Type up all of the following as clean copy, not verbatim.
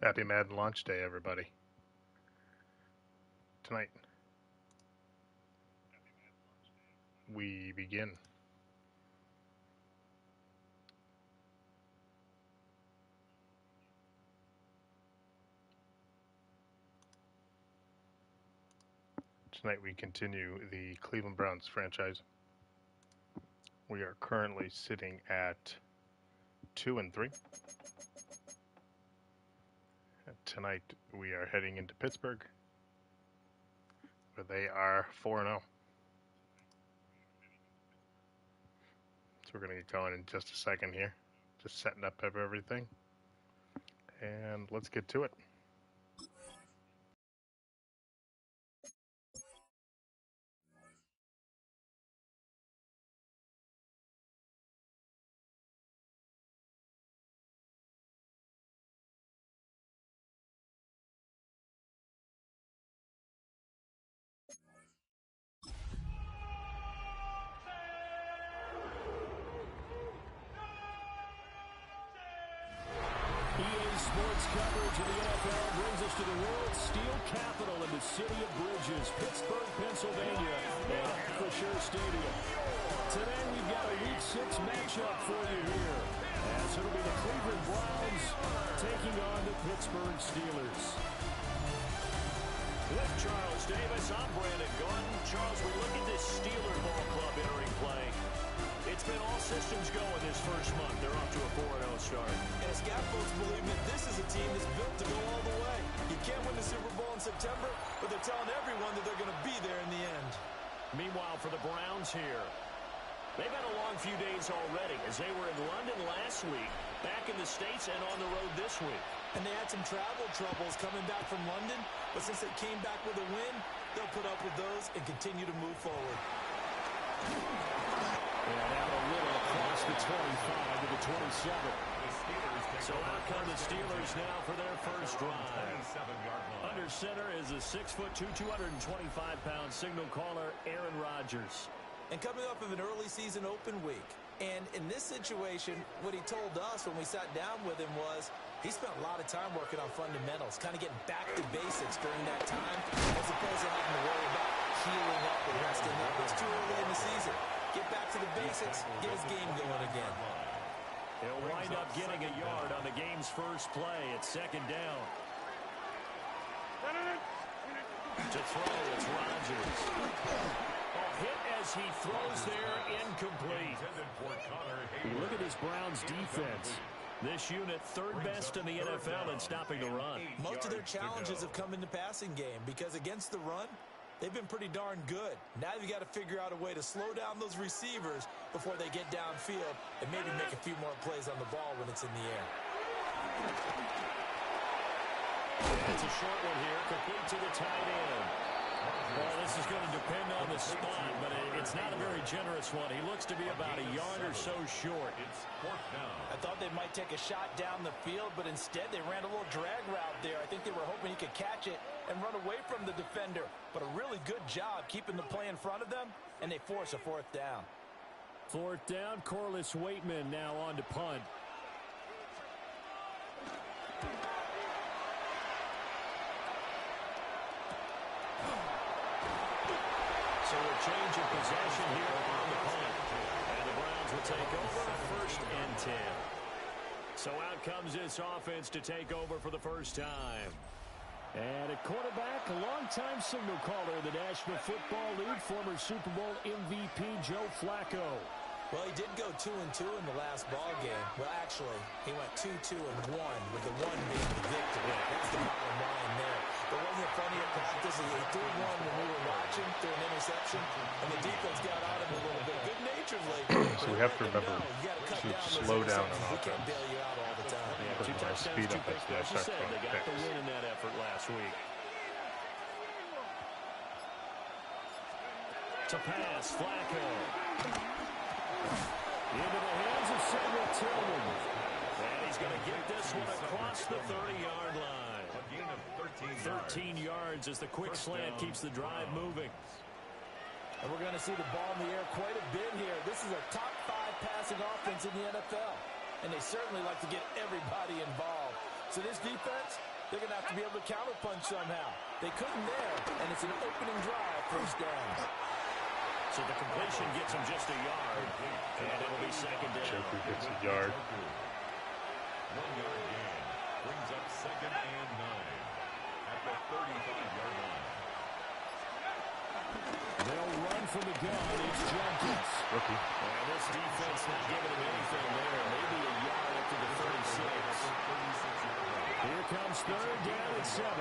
Happy Madden launch day, everybody. Tonight, we begin. Tonight we continue the Cleveland Browns franchise. We are currently sitting at 2-3. Tonight we are heading into Pittsburgh, where they are 4-0. So we're going to get going in just a second here. Just setting up everything. And let's get to it. Sports coverage of the NFL brings us to the world's steel capital in the city of bridges, Pittsburgh, Pennsylvania, at Acrisure Stadium. Today we've got a Week 6 matchup for you here, as it'll be the Cleveland Browns taking on the Pittsburgh Steelers. With Charles Davis, I'm Brandon Gordon. Charles, we look at this Steeler ball club entering play. It's been all systems go in this first month. They're off to a 4-0 start. And as Scout folks believe me, this is a team that's built to go all the way. You can't win the Super Bowl in September, but they're telling everyone that they're going to be there in the end. Meanwhile, for the Browns here, they've had a long few days already, as they were in London last week, back in the States and on the road this week. And they had some travel troubles coming back from London, but since they came back with a win, they'll put up with those and continue to move forward. And out a little across the 25 to the 27. So out come the Steelers now for their first drive. Under center is a 6'2", 225-pound signal caller, Aaron Rodgers. And coming off of an early season open week. And in this situation, what he told us when we sat down with him was he spent a lot of time working on fundamentals, kind of getting back to basics during that time, as opposed to having to worry about healing up and resting up. It's too early in the season. Get back to the basics, get his game going again. He'll wind up getting a yard on the game's first play at second down. To throw, it's Rodgers. Hit as he throws there, incomplete. Look at this Browns defense. This unit third best in the NFL in stopping the run. Most of their challenges have come in the passing game because against the run, they've been pretty darn good. Now you've got to figure out a way to slow down those receivers before they get downfield and maybe make a few more plays on the ball when it's in the air. It's a short one here, complete to the tight end. Well, this is going to depend on the spot, but it's not a very generous one. He looks to be about a yard or so short. I thought they might take a shot down the field, but instead they ran a little drag route there. I think they were hoping he could catch it and run away from the defender. But a really good job keeping the play in front of them, and they force a fourth down. Fourth down, Corliss Waitman now on to punt. So a change of possession here on the punt. And the Browns will take over first and 10. So out comes this offense to take over for the first time. And at quarterback, a longtime signal caller in the National Football League, former Super Bowl MVP Joe Flacco. Well, he did go 2-2 in the last ball game. Well, actually, he went 2-2-1, with the one being the victory. That's the bottom line there. But wasn't it funny at practice? He threw one when we were watching, threw an interception, and the defense got on him a little bit. Good-natured lately. So we have to remember to slow down on We offense. can't bail you out all the time. Yeah, two Our touchdowns, speed two up picks. as Like you start said, throwing they got the picks. win in that effort last week. To pass, Flacco. Into the hands of Cedric Tillman. And he's going to get this one across the 30-yard line. A gain of 13 yards as the quick slant keeps the drive moving. And we're going to see the ball in the air quite a bit here. This is a top 5 passing offense in the NFL. And they certainly like to get everybody involved. So this defense, they're going to have to be able to counterpunch somehow. They couldn't there, and it's an opening drive, first down. So the completion gets him just a yard, and it'll be second down. Joker gets a yard. 1 yard gain brings up 2nd and 9 at the 35-yard line. They'll run from the gun. It's Jenkins. Rookie. And this defense not giving him anything there. Maybe a yard up to the 36. Here comes 3rd down and 7. And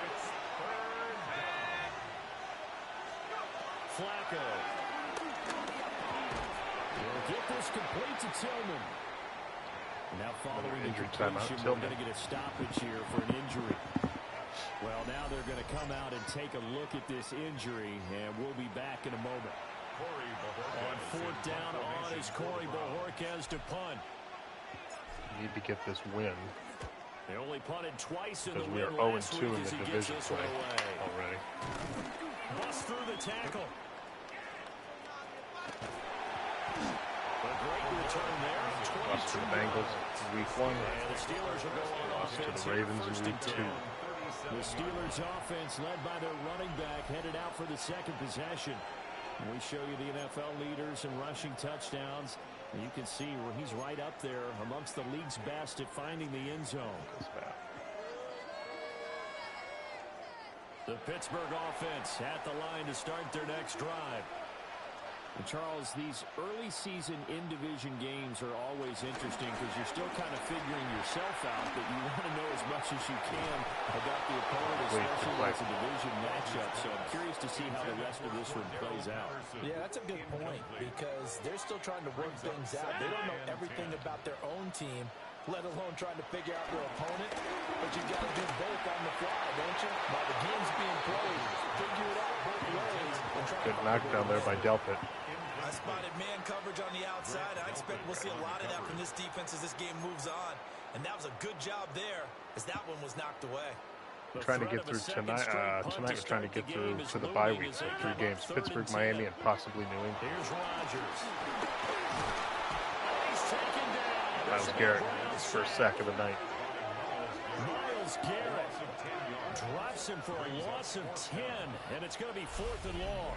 it's 3rd down. Flacco. He'll get this complete to Tillman. Now following the Injury timeout, completion, we're Tillman. going to get a stoppage here for an injury. Well, now they're going to come out and take a look at this injury, and we'll be back in a moment. On 4th down on is Corey Bojorquez to punt. Need to get this win They only punted twice in the because we win are last 0-2 week in as the he gets division this play one away. already. Bust through the tackle. A great return there. Lost to the 22 Bengals yards. in week 1. And the Steelers will go on Lost to offense the here, Ravens first in and week 2. 10. The Steelers offense led by their running back headed out for the second possession. We show you the NFL leaders in rushing touchdowns. And you can see where he's right up there amongst the league's best at finding the end zone. The Pittsburgh offense at the line to start their next drive. And Charles, these early season in-division games are always interesting because you're still kind of figuring yourself out, but you want to know as much as you can about the opponent, especially when it's a division matchup. So I'm curious to see how the rest of this one plays out. Yeah, that's a good point because they're still trying to work things out. They don't know everything about their own team, let alone trying to figure out their opponent. But you've got to do both on the fly, don't you? While the game's being played, figure it out both ways. And try Good to knockdown there by Delpit. I spotted man coverage on the outside. I expect we'll see a lot of that from this defense as this game moves on. And that was a good job there as that one was knocked away. Trying to get through tonight. Tonight we're trying to get through to the bye week. So 3 games: Pittsburgh, Miami, and possibly New England. Here's Rodgers. He's taken down. Myles Garrett, his first sack of the night. Myles Garrett drops him for a loss of 10, and it's going to be 4th and long.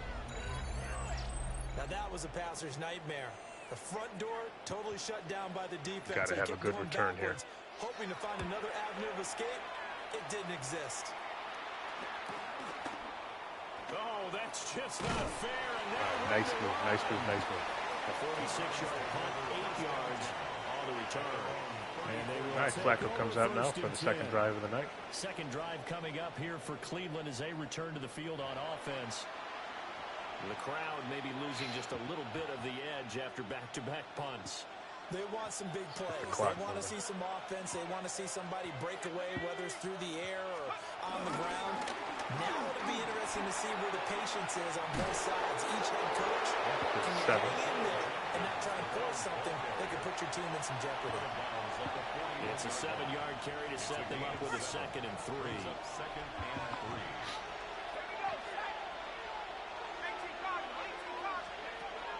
Now that was a passer's nightmare. The front door totally shut down by the defense. Gotta have a good return here. Hoping to find another avenue of escape. It didn't exist. Oh, that's just not fair. And Nice move, nice move, nice move. a 46-yard punt, 8 yards on the return. And they will Nice. take Flacco over comes out now 1st for and the second 10. drive of the night. Second drive coming up here for Cleveland as they return to the field on offense. The crowd maybe losing just a little bit of the edge after back-to-back punts. They want some big plays. clock They want to see some offense. They want to see somebody break away, whether it's through the air or on the ground. Now it'll be interesting to see where the patience is on both sides. Each head coach can hang in there and not try and force something that could put your team in some jeopardy. It's a 7-yard carry to set them up with a 2nd and 3.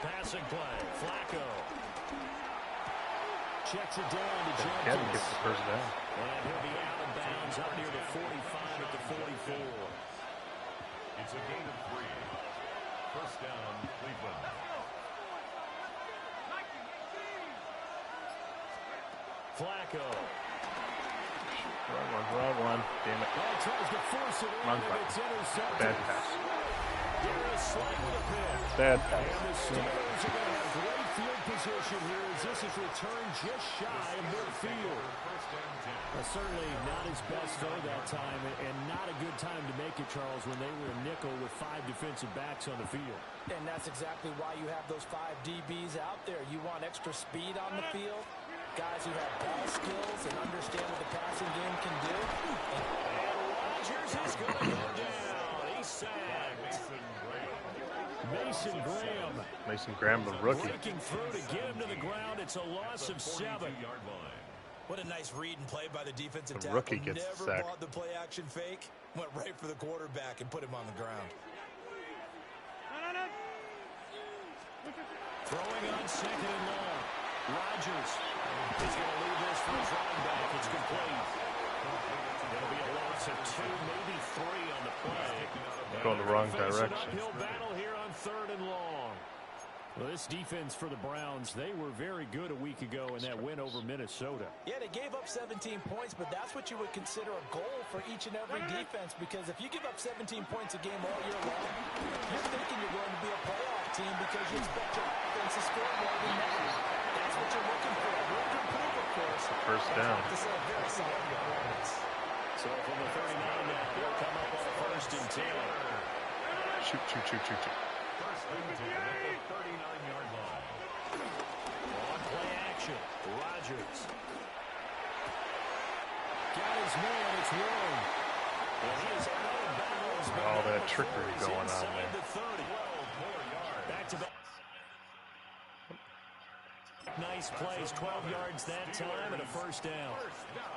Passing play, Flacco. Checks it down to Kevin Jenkins. gets the first down. And he'll be out of bounds out near the 45 at the 44. It's a gain of 3. First down, Cleveland. Flacco. Wrong one. Damn it. Oh, tries to force it in, Wrong and button. it's intercepted. Bad pass. Darius Slay with a pick. Bad And pass. the Steelers are going to have great field position here as this is returned just shy of midfield. Certainly not his best throw that time, and not a good time to make it, Charles, when they were a nickel with 5 defensive backs on the field. And that's exactly why you have those 5 DBs out there. You want extra speed on the field, guys who have ball skills and understand what the passing game can do. And Rodgers is going to go down. He's sacked. Mason Graham. Mason Graham, the rookie. Breaking through to get him to the ground. It's a loss of 7. What a nice read and play by the defensive The tackle. rookie gets Never sacked. bought the play action fake. Went right for the quarterback and put him on the ground. Throwing on 2nd and long. Rodgers is going to leave this for his running back. It's complete. So 2, maybe 3 on the play. Going the wrong direction. Uphill battle here on 3rd and long. Well, this defense for the Browns, they were very good a week ago in that win over Minnesota. Yeah, they gave up 17 points, but that's what you would consider a goal for each and every defense, because if you give up 17 points a game all year long, you're thinking you're going to be a playoff team because you expect your offense to score more than that. That's what you're looking for. We're going to improve, of course. First down. This is a very solid performance. So from the 39 now, they'll come up on 1st and 10. Shoot. First and 10 at the 39-yard line. On play action, Rodgers. Got his man, it's Warren. And he is out of bounds. All that trickery going on there. The 30. 12 more yards. Back to back. Nice plays, 12 yards that time and a first down. First down.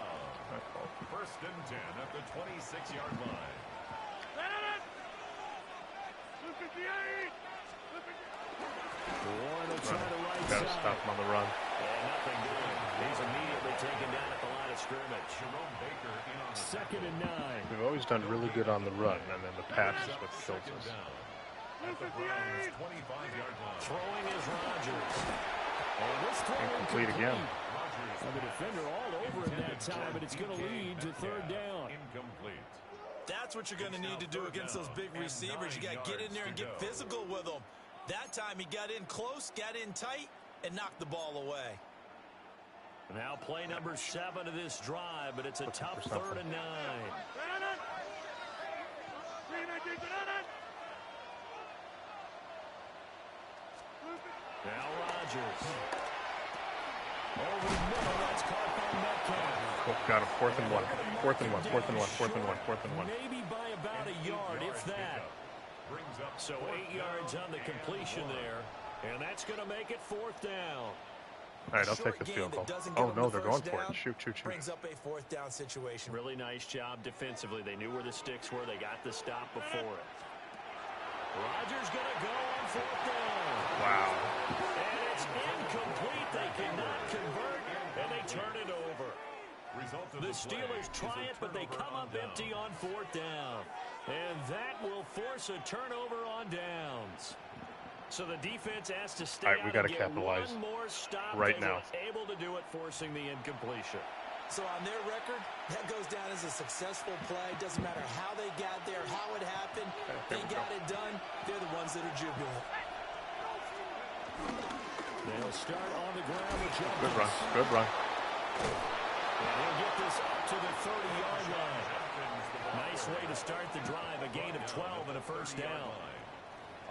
First and 10 at the 26-yard line. Warren will try to right Gotta side. stop him on the run. And nothing doing. He's immediately taken down at the line of scrimmage. Jerome Baker in on the 2nd and 9. We've always done really good on the run, and then the pass is what kills second us. down. At the Browns' 25-yard line. Throwing is Rodgers. And this throw Incomplete again. Rodgers And the defender all over him that time, but it's going to lead to 3rd down. incomplete. That's what you're going to need to do against those big receivers. You got to get in there and get physical with them. That time he got in close, got in tight, and knocked the ball away. Now play number 7 of this drive, but it's a tough 3rd and 9. Now Rodgers. Over the middle, that's caught by Metcalf. Got a 4th and 1. 4th and 1. 4th and 1. 4th and 1. 4th and 1. Maybe by about a yard, if that. Brings up So 8 yards on the completion there, and that's going to make it 4th down. All right, I'll take the field goal. Oh, no, they're going for it. Shoot. Brings up a 4th down situation. Really nice job defensively. They knew where the sticks were. They got the stop before it. Rodgers going to go on 4th down. Wow. And it's incomplete. They cannot convert, and they turn it over. Result of The the play Steelers is try a it, but they turnover come on up down. empty on 4th down. And that will force a turnover on downs. So the defense has to stay All right, we out gotta and get capitalize one more stop. right They now. were able to do it, forcing the incompletion. So on their record, that goes down as a successful play. Doesn't matter how they got there, how it happened. They got it done. They're the ones that are jubilant. They'll start on the ground with Jenkins. Good run. And he'll get this up to the 30-yard line. Nice way to start the drive. A gain of 12 and a first down.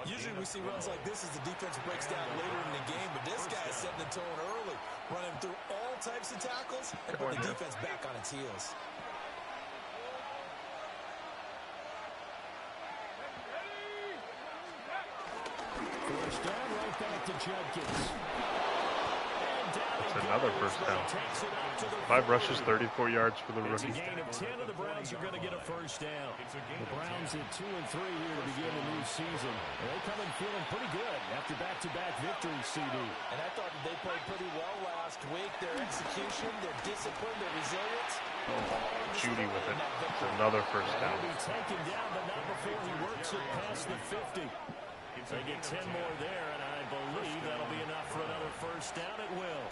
Usually we see runs like this as the defense breaks down later in the game, but this guy is setting the tone early, running through all types of tackles and putting the defense back on its heels. First down, right back to Jenkins. That's another first down. Takes it up to the 5 rushes, 34 yards for the It's a rookie. gain of 10, and the Browns are going to get a first down. The Browns at 2 and 3 here to begin the new season. And they come in feeling pretty good after back-to-back victories, CD. And I thought that they played pretty well last week. Their execution, their discipline, their resilience. Judy with it. It's another first down. He'll be taken down, but not before he works it past the 50. They get 10 more there, and I believe that'll be enough for another first down. It will.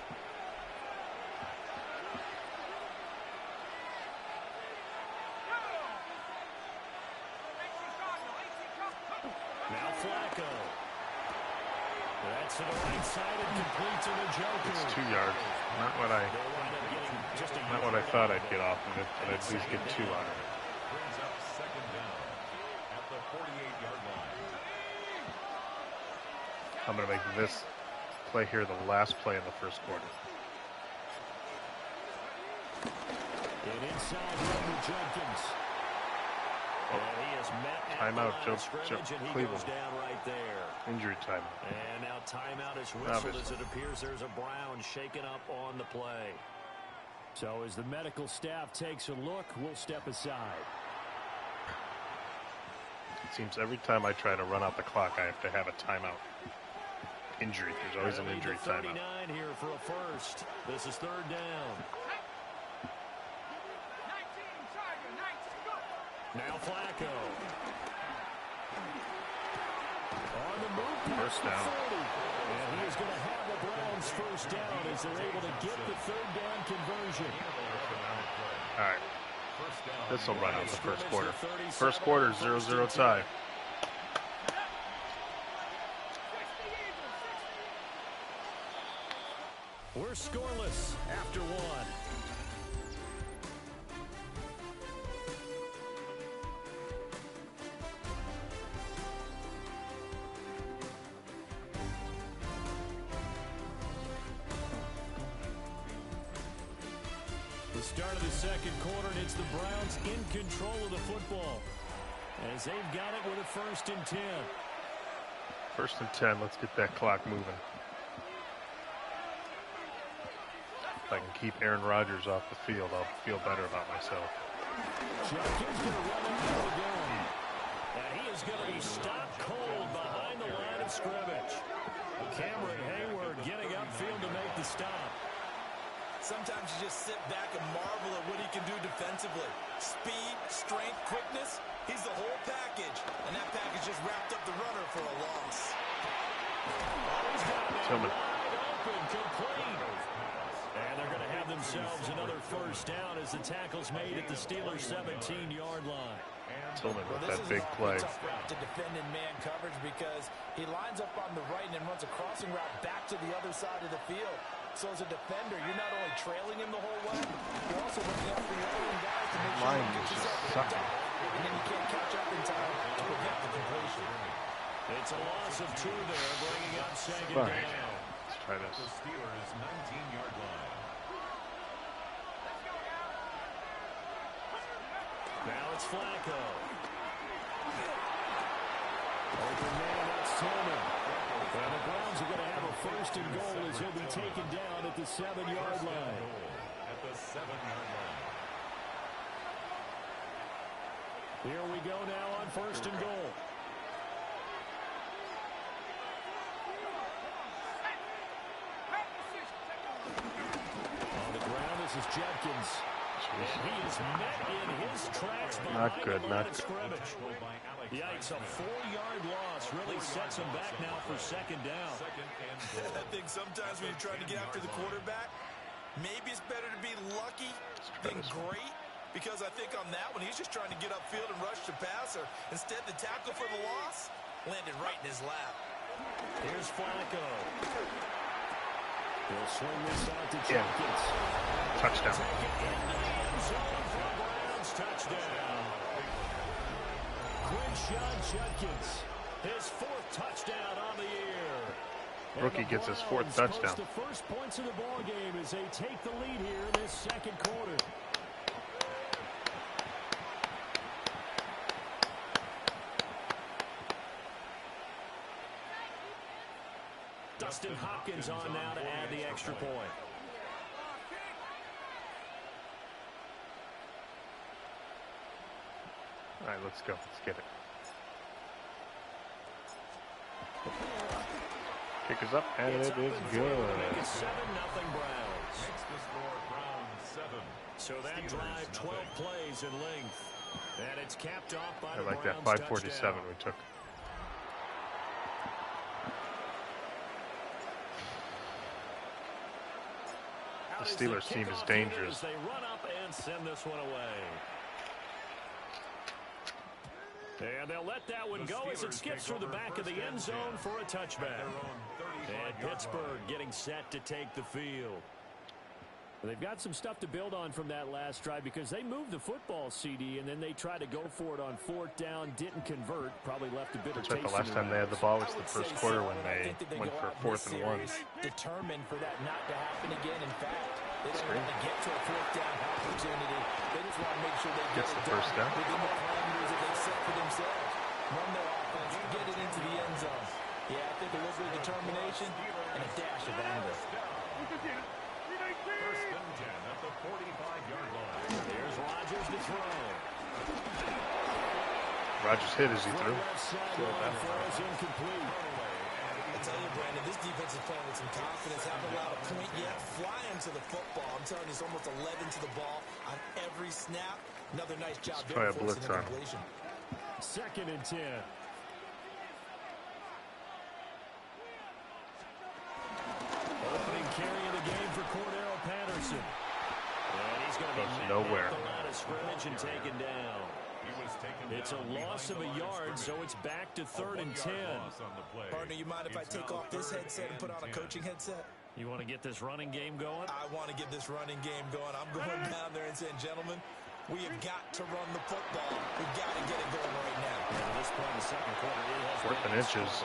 Now Flacco. That's to the right side and complete to the Joker. It's 2 yards. Not what I thought I'd get off of it, but I'd at least get 2 on it. Brings up second down at the 48-yard line. I'm going to make this play here the last play in the first quarter. And inside number Jenkins. And he is met at Timeout, the line of Joe scrimmage, and he Cleveland. goes down right there. Injury time. And now timeout is whistled as Obviously. it appears there's a Brown shaken up on the play. So as the medical staff takes a look, we'll step aside. It seems every time I try to run out the clock, I have to have a timeout. Injury. There's always an injury timeout. 39 here for a first. This is third down. Now Flacco. On the move. First down. And he is going to have the Browns first down as they're able to get the third down conversion. All right. This will run out the first quarter. First quarter, 0-0 tie. We're scoreless after one. The start of the second quarter, and it's the Browns in control of the football as they've got it with a 1st and 10. 1st and 10. Let's get that clock moving. If I can keep Aaron Rodgers off the field, I'll feel better about myself. Jenkins going to run it again. And he is going to be stopped cold behind the line of scrimmage. Cameron Hayward getting upfield to make the stop. Sometimes you just sit back and marvel at what he can do defensively. Speed, strength, quickness. He's the whole package. And that package just wrapped up the runner for a loss. Tillman. Open, complete. And they're going to have themselves another first down as the tackle's made at the Steelers' 17-yard line. Tillman with that big play. Tough route to defend in man coverage because he lines up on the right and then runs a crossing route back to the other side of the field. So as a defender, you're not only trailing him the whole way, you're also looking out for your own guys to make sure you get yourself picked up. And then you can't catch up in time to prevent the completion. It's a loss of 2 there, bringing up second All right. down. Let's try this. The Steelers' 19-yard line. Now it's Flacco. Open man, that's Tillman. And the Browns are going to have a 1st and goal as he'll be taken down at the 7-yard line. At the 7-yard line. Here we go now on 1st and goal. On the ground, this is Jenkins. And he is met in his tracks behind the line of scrimmage. Yikes, a 4-yard loss really sets him back now for 2nd down. I think sometimes when you're trying to get after the quarterback, maybe it's better to be lucky than great. Because I think on that one, he's just trying to get upfield and rush the passer. Instead, the tackle for the loss landed right in his lap. Here's Flacco. He'll swing this out to Jenkins. Touchdown. Take it into the end zone for a Browns touchdown. Quinshon Judkins, his 4th touchdown on the year. Rookie gets his 4th touchdown. The first points of the ball game as they take the lead here in this second quarter. Dustin Hopkins on now to add the extra point. All right, let's go. Let's get it. Kick is up, and it is good. It's 7-0 Browns. Makes the score Browns 7. So that drive, 12 plays in length. And it's capped off by I like the that Browns 547 touchdown. we took. The Steelers team is dangerous. They run up and send this one away. And they'll let that one go as it skips through the back of the end zone for a touchback. And Pittsburgh getting set to take the field. They've got some stuff to build on from that last drive because they moved the football, CD, and then they tried to go for it on 4th down, didn't convert, probably left a bitter taste. The last time they had the ball was the first quarter when they went for 4th and 1. Determined for that not to happen again. In fact, they don't want to get to a 4th down opportunity. They just want to make sure they get the first down within the parameters that they've set for themselves. Run their offense, get it into the end zone. Yeah, I think a little bit of determination and a dash of anger. 1st and 10 at the 45-yard line. Here's Rodgers to throw. Rodgers hit as he threw. Incomplete. I tell you, Brandon, this defense is playing with some confidence. Haven't allowed a point yet. Flying to the football. I'm telling you, it's almost 11 to the ball on every snap. Another nice job. Let's try a blitz on. 2nd and 10. Opening carry of the game for Cordero Patterson. And he's going to be nowhere. The line of scrimmage and taken down. It's a loss of a yard, so it's back to 3rd and 10. Partner, you mind if I take off this headset and put on a coaching headset? You want to get this running game going? I want to get this running game going. I'm going down there and saying, gentlemen, we have got to run the football. We've got to get it going right now. And at this point in the 2nd quarter, he has 4th and inches.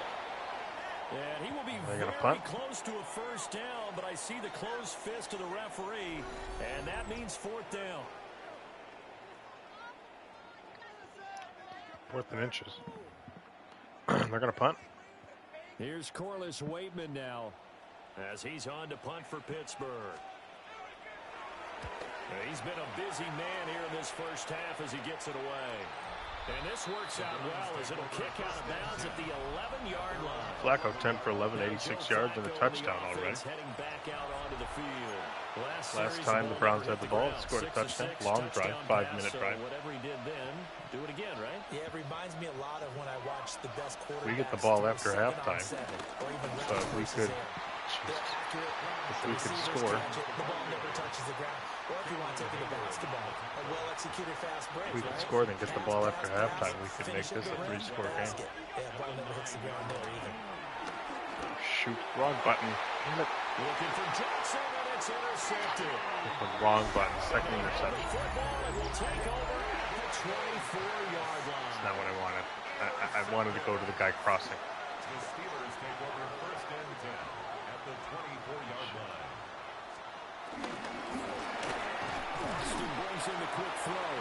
And he will be very close to a 1st down, but I see the closed fist of the referee, and that means 4th down. 4th and inches. They're going to punt. Here's Corliss Waitman now, as he's on to punt for Pittsburgh. He's been a busy man here in this 1st half as he gets it away. And this works out well as it'll kick out of bounds at the 11-yard line. Flacco 10 for 11, 86 yards and a touchdown already. Heading back out onto the field. Last time the Browns had the ball, scored a touchdown. Long drive, 5-minute drive. Whatever he did then, do it again, right? Yeah, it reminds me a lot of when I watched the best quarterbacks. We get the ball after halftime, so if we could score. The ball never touches the ground. Or if you want to take it to basketball, a well-executed fast break. If we could score, then get the ball after halftime, we could make this a 3-score game. Yeah, ball never hits the ground there either. Shoot, wrong button. Looking for Jackson, and it's intercepted. The wrong button, 2nd interception. Football will take over at the 24-yard line. That's not what I wanted. I wanted to go to the guy crossing. The Steelers take over 1st and 10 at the 24-yard line. Austin brings in the quick throw.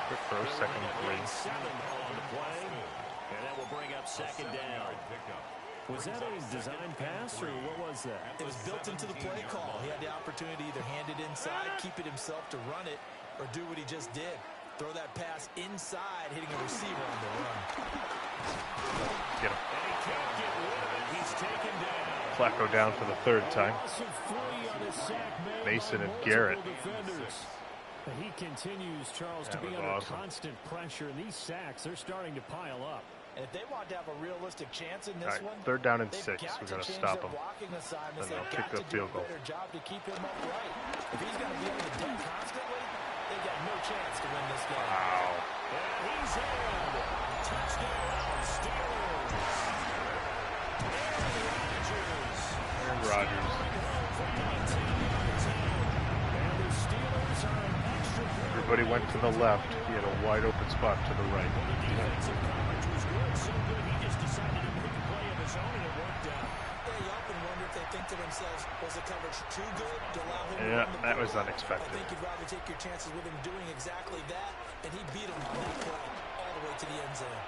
Quick throw, 2nd and 3. 7 on the play, and that will bring up 2nd down. Was that a design pass, or what was that? It was built into the play call. He had the opportunity to either hand it inside, keep it himself to run it, or do what he just did. Throw that pass inside, hitting a receiver on the run. Get him. And he can't get rid of it. He's taken down. Flacco down for the 3rd time. Mason and Garrett. But he continues, Charles, to be under constant pressure, and these sacks, they're starting to pile up. And if they want to have a realistic chance in this one, 3rd down and 6. We're going to stop him. Then they'll kick the field goal. Job to keep him upright. If he's going to be able to do it constantly, they've got no chance to win this game. Wow. And he's in. Touchdown, Steelers. Aaron Rodgers. Everybody went to the left. He had a wide open spot to the right. So good, he just decided to make a play of his own, and it worked out. Yeah, you often wonder if they think to themselves, was the coverage too good to allow him to Yeah, run the that ball? was unexpected. I think you'd rather take your chances with him doing exactly that, and he beat him on that play all the way to the end zone.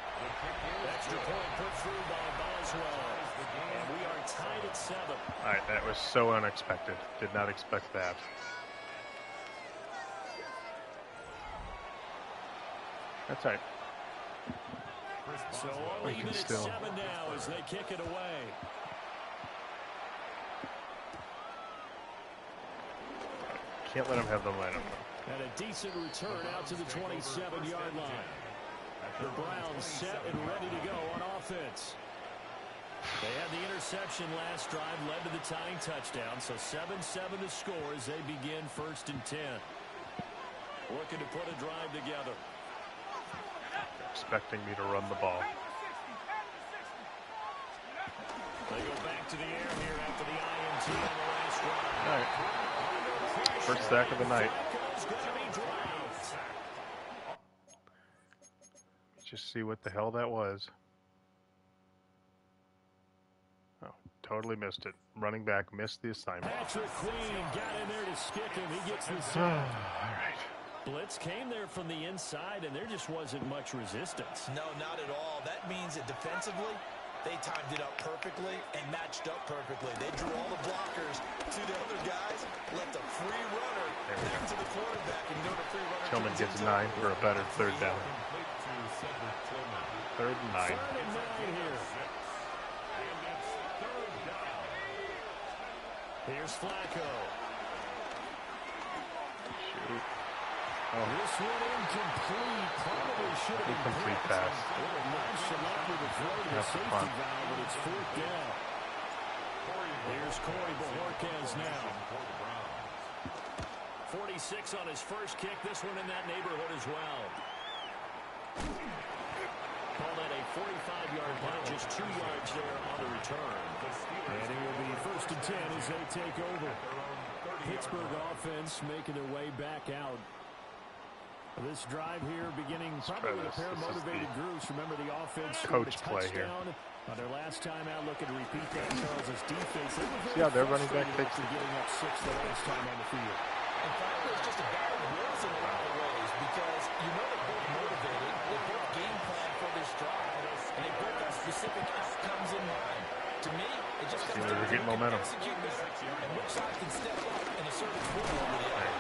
Extra point put through by Boswell, and we are tied at 7. All right, that was so unexpected. Did not expect that. That's all right. So only even at 7 now as they kick it away. Can't let him have the lineup. And a decent return out to the 27-yard line. The Browns set and ready to go on offense. They had the interception last drive, led to the tying touchdown. So 7-7 to score as they begin 1st and 10. Looking to put a drive together. Expecting me to run the ball. They go back to the air here after the INT on the last drive. All right. First sack of the night. Just see what the hell that was. Oh, totally missed it. Running back missed the assignment. Patrick Queen got in there to stick him. He gets the sack. All right. Blitz came there from the inside, and there just wasn't much resistance. No, not at all. That means that defensively, they timed it up perfectly and matched up perfectly. They drew all the blockers to the other guys, left a free runner back to the quarterback, and you know the free runner. Tillman gets 9 for a better 3rd down. 3rd and 9. 3rd and 9 here. Here's Flacco. Shoot. This one incomplete. Probably should have been Incomplete pass. Nonchalant with the throw to the safety valve, but it's fourth down. Here's Corey Bojorquez now. 46 on his first kick. This one in that neighborhood as well. Call that a 45-yard punt, just 2 yards there on the return. And it will be first and 10 as they take over. Pittsburgh offense making their way back out. This drive here beginning probably with a pair of motivated groups. Remember, the offense scored a touchdown on their last time out. Looking to repeat that, Charles, as defense. See how their running back takes it? Getting up 6 the last time on the field. And finally, it's just a battle of wills in a lot of ways because you know they're both motivated. They both game plan for this drive, and they both have specific outcomes in mind. To me, it just comes down to momentum. Execute this, and which side can step up and assert its will over the other.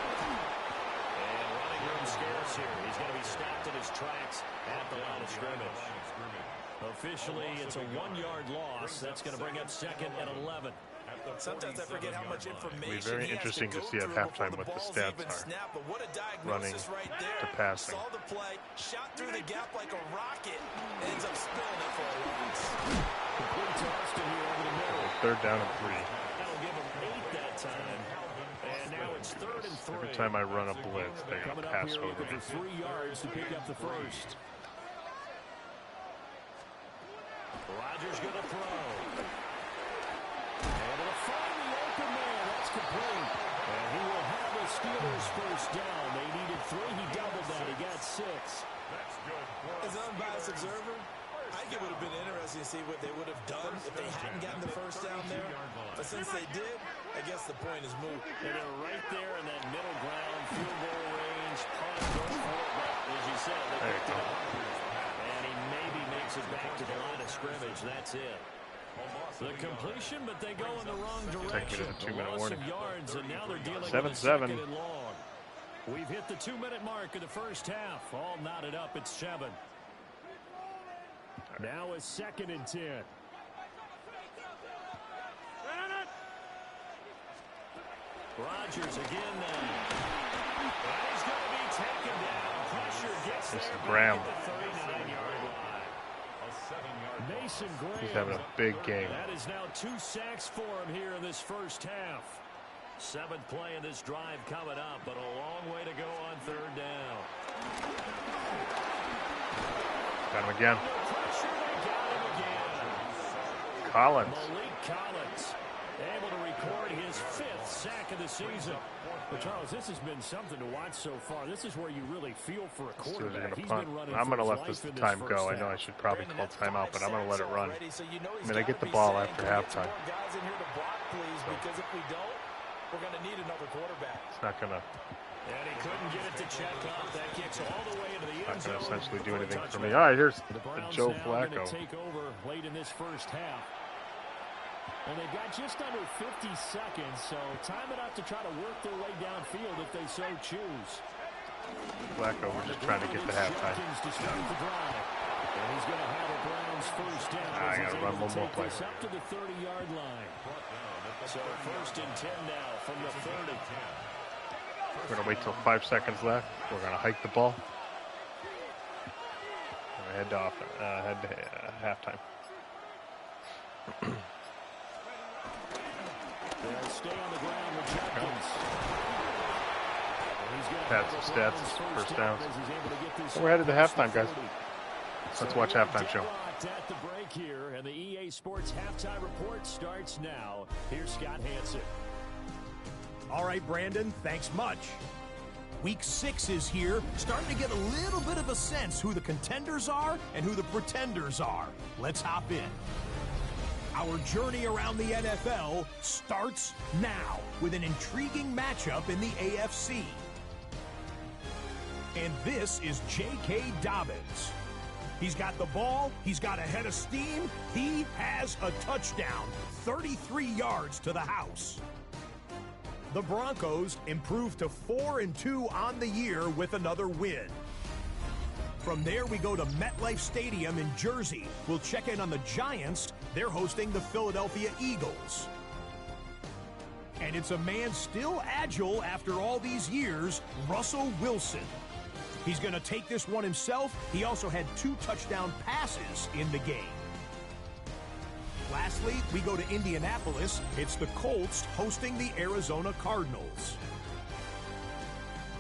And running room scarce here. He's going to be stopped in his tracks at the line of scrimmage. Officially, it's a 1-yard loss. That's going to bring up second and 11. Sometimes I forget how much information. It'll be very interesting to see at halftime what the stats are. Running to passing. Saw the play, shot through the gap like a rocket, ends up spilling it for a loss. Complete toss to here over the middle. Third down and 3. That'll give him 8 that time. And now it's 3rd and 3. Every time I run a blitz, they're going to pass over me. For 3 yards to pick up the first. Rodgers going to throw. Able to find the open man. That's complete. And he will have the Steelers first down. They needed 3. He doubled that. He got 6. As an unbiased observer, I think it would have been interesting to see what they would have done if they hadn't gotten the first down there. But since they did, I guess the point is moot. And they're right there in that middle ground, field goal range, punt, go for it. But as you said, they picked it up. And he maybe makes it back to the line of scrimmage. That's it. The completion, but they go in the wrong direction. Take it a 2-minute warning. Yards, and now they're dealing 7-7. with a second and long. We've hit the 2-minute mark of the first half. All knotted up at 7. Now it's 2nd and 10. Rodgers again now. And he's going to be taken down. Pressure gets This is there Graham. at the 39-yard line. Mason Graham. He's having a big game. That is now 2 sacks for him here in this first half. 7th play in this drive coming up, but a long way to go on 3rd down. Got him again. Pressure, they got him again. Collins. Malik Collins able to record his 5th sack of the season. But Charles, this has been something to watch so far. This is where you really feel for a quarterback. He's punt. been running. I'm going to for let his this life in time this go. first I know I half. should probably call timeout, but I'm going to let it run. I mean, I get the ball after halftime. Guys in here to block, please, because if we don't, we're going to need another quarterback. It's not going to. And he couldn't get it to check up. That kicks all the way into the end Not going to zone. essentially do anything for me. All right, here's The Browns Joe now Flacco. going to take over late in this first half. And they've got just under 50 seconds, so time enough to try to work their way downfield if they so choose. Flacco, we're just trying to get to halftime. To start the drive. And he's going to have a Browns first down. I got to run one more play. Up to the 30-yard line. So 1st and 10 now from the 30. We're going to wait till 5 seconds left. We're going to hike the ball. And head to halftime. They'll stay on the ground with Jenkins. Pads, stats, first downs. We're headed to halftime, guys. Let's watch halftime show. At the break here, and the EA Sports halftime report starts now. Here's Scott Hansen. All right, Brandon, thanks much. Week 6 is here, starting to get a little bit of a sense who the contenders are and who the pretenders are. Let's hop in. Our journey around the NFL starts now with an intriguing matchup in the AFC. And this is J.K. Dobbins. He's got the ball, he's got a head of steam, he has a touchdown, 33 yards to the house. The Broncos improved to 4-2 on the year with another win. From there, we go to MetLife Stadium in Jersey. We'll check in on the Giants. They're hosting the Philadelphia Eagles. And it's a man still agile after all these years, Russell Wilson. He's going to take this one himself. He also had 2 touchdown passes in the game. Lastly, we go to Indianapolis. It's the Colts hosting the Arizona Cardinals.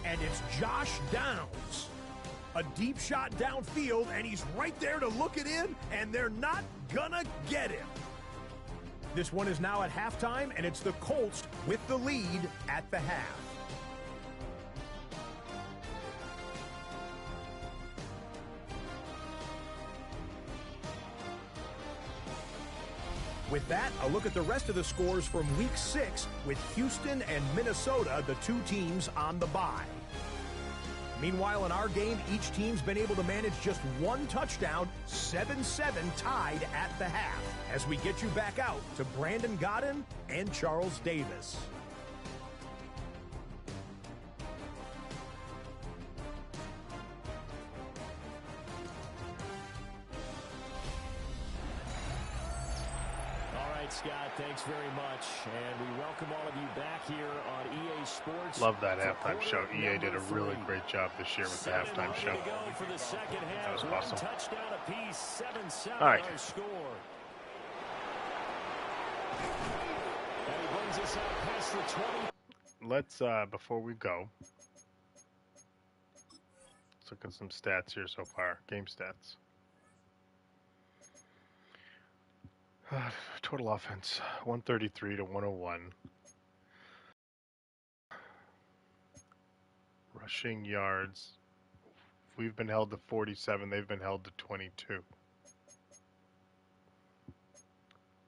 And it's Josh Downs. A deep shot downfield, and he's right there to look it in, and they're not gonna get him. This one is now at halftime, and it's the Colts with the lead at the half. With that, a look at the rest of the scores from Week 6 with Houston and Minnesota, the 2 teams on the bye. Meanwhile, in our game, each team's been able to manage just 1 touchdown, 7-7 tied at the half, as we get you back out to Brandon Godden and Charles Davis. Scott, thanks very much, and we welcome all of you back here on EA Sports. Love that halftime show. EA did a really great job this year with the halftime show. That was awesome. Touchdown apiece, 7-7 all right. our score. And he brings us out past the 20. Let's, before we go, let's look at some stats here so far. Game stats. Total offense, 133 to 101. Rushing yards, we've been held to 47. They've been held to 22.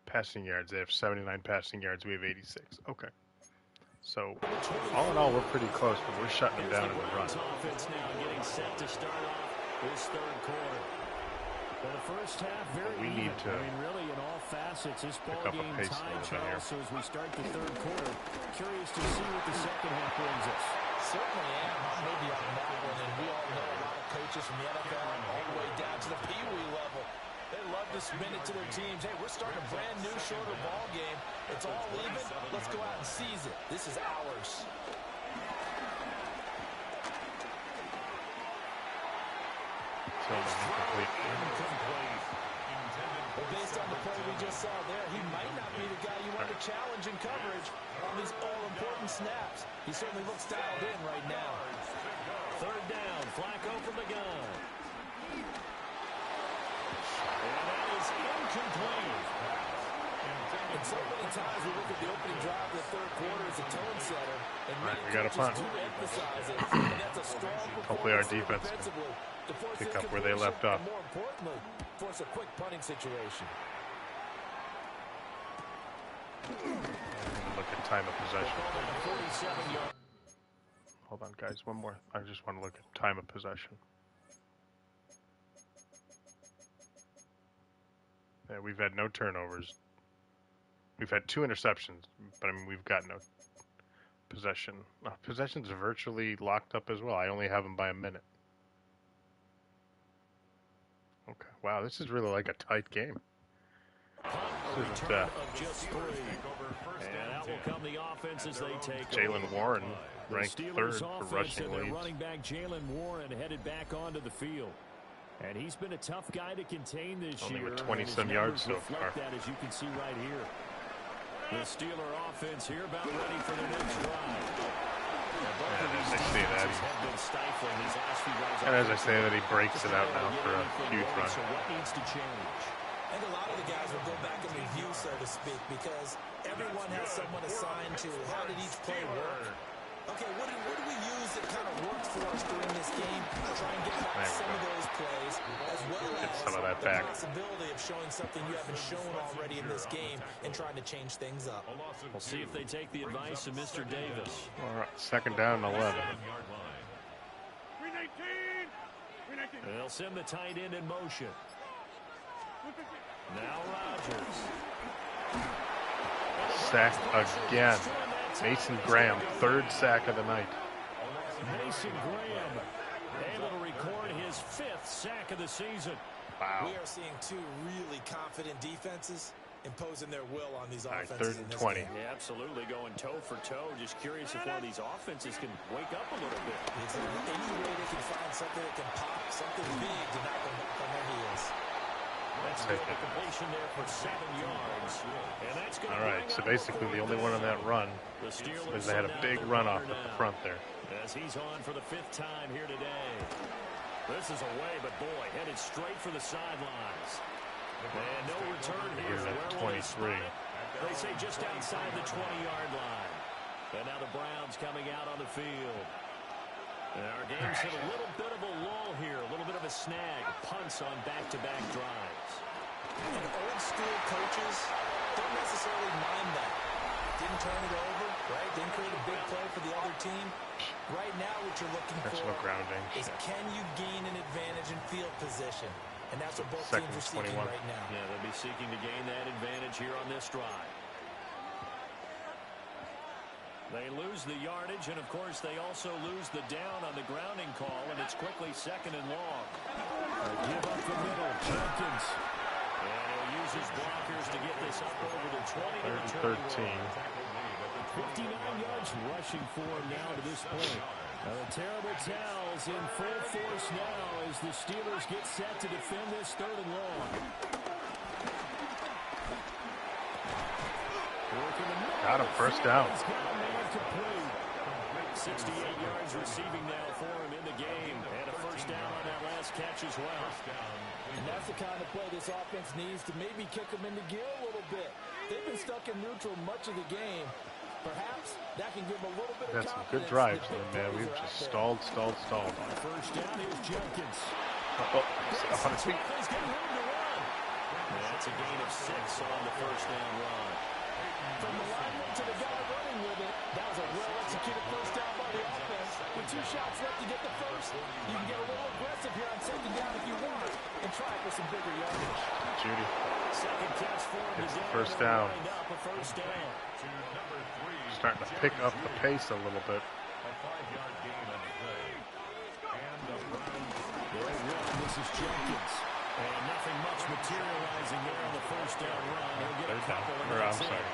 Passing yards, they have 79 passing yards. We have 86. Okay. So, all in all, we're pretty close, but we're shutting them down in the run. Offense now getting set to start off this third quarter. For the first half, very we need to really in all facets, this ball game tied, Charles. So as we start the third quarter, curious to see what the second half brings us. Certainly am. Maybe on that one, and we all know a lot of coaches from the NFL and all the way down to the Pee Wee level. They love to spin it to their teams. Hey, we're starting a brand new, shorter ball game. It's all even. Let's go out and seize it. This is ours. Well, based on the play we just saw there, he might not be the guy you want to challenge in coverage on these all-important snaps. He certainly looks dialed in right now. Third down, Flacco from the gun. And that is incomplete. And so many times we look at the opening drive of the third quarter as a tone setter, and many we got a punt. coaches do emphasize it. And that's a strong Hopefully our defense to force pick up where they left off. And more importantly, force a quick punting situation. Look at time of possession. Hold on, guys. One more. I just want to look at time of possession. Yeah, we've had no turnovers. We've had 2 interceptions, but I mean, we've got no possession. Possessions are virtually locked up as well. I only have them by a minute. Okay. Wow, this is really like a tight game. Jalen Warren ranked 3rd for rushing leads. Running back Jalen Warren headed back onto the field. And he's been a tough guy to contain this year. Only with 20-some yards so far. That, as you can see right here. The Steeler offense here about ready for their next drive. I see that. And as I say that, he breaks it out now for a huge run. So what needs to change? I think a lot of the guys will go back and review, so to speak, because everyone has someone assigned to how did each play work. Okay, what do we use that kind of worked for us during this game? Try and get back some of those plays, as well as some of that the back. possibility of showing something you haven't shown already in this game and trying to change things up. We'll see if they take the advice of Mr. Davis. All right, 2nd down and 11. They'll send the tight end in motion. Now Rodgers. Sacked again. Mason Graham, 3rd sack of the night. Mason Graham able to record his 5th sack of the season. Wow. We are seeing 2 really confident defenses, imposing their will on these All right, offenses. 3rd and 20. Yeah, absolutely going toe for toe. Just curious if one of these offenses can wake up a little bit. It's any way they can find something that can pop, something big to knock them back on their heels. That's the completion there for 7 yards. And that's going All right, so basically the only one on that run is they had a big runoff at the front there. As he's on for the 5th time here today. This is away, but boy, headed straight for the sidelines. And no return here. Here's at 23. They say just outside the 20-yard line. And now the Browns coming out on the field. And our game's hit a little bit of a lull here, a little bit of a snag. Punts on back-to-back drives. And old-school coaches don't necessarily mind that. Didn't turn it over, right? Didn't create a big play for the other team. Right now what you're looking Personal for grounding. is can you gain an advantage in field position? And that's what both teams are seeking 21. right now. Yeah, they'll be seeking to gain that advantage here on this drive. They lose the yardage, and of course they also lose the down on the grounding call, and it's quickly 2nd and long. Give up the middle, Jenkins. And he'll use his blockers to get this up over the 20 to 13. 59 yards rushing for him now to this point. The terrible towels in full force now as the Steelers get set to defend this 3rd and long. Got him, 1st down. 68 yards receiving now for him in the game. And a 1st down on that last catch as well. And that's the kind of play this offense needs to maybe kick them into gear a little bit. They've been stuck in neutral much of the game. Perhaps that can give them a little bit of Got some confidence. good drives, man. We've just stalled. 1st down, here's Jenkins. Oh, up on his feet. He's getting room to run. And that's a gain of 6 on the 1st down run. From the lineman to the guy running with it, that was a well-executed 1st down by the offense. With 2 shots left to get the 1st, you can get a little aggressive here on 2nd down if you want, and try for some bigger yardage. Judy. 2nd catch for him It's the today. 1st down. Up a 1st down. Starting to pick up the pace a little bit. A 5-yard gain on the play. And the Browns. This is Jenkins. And nothing much materializing there on the 1st down run. He'll get a 3rd down. couple and Or, I'm that's it. sorry.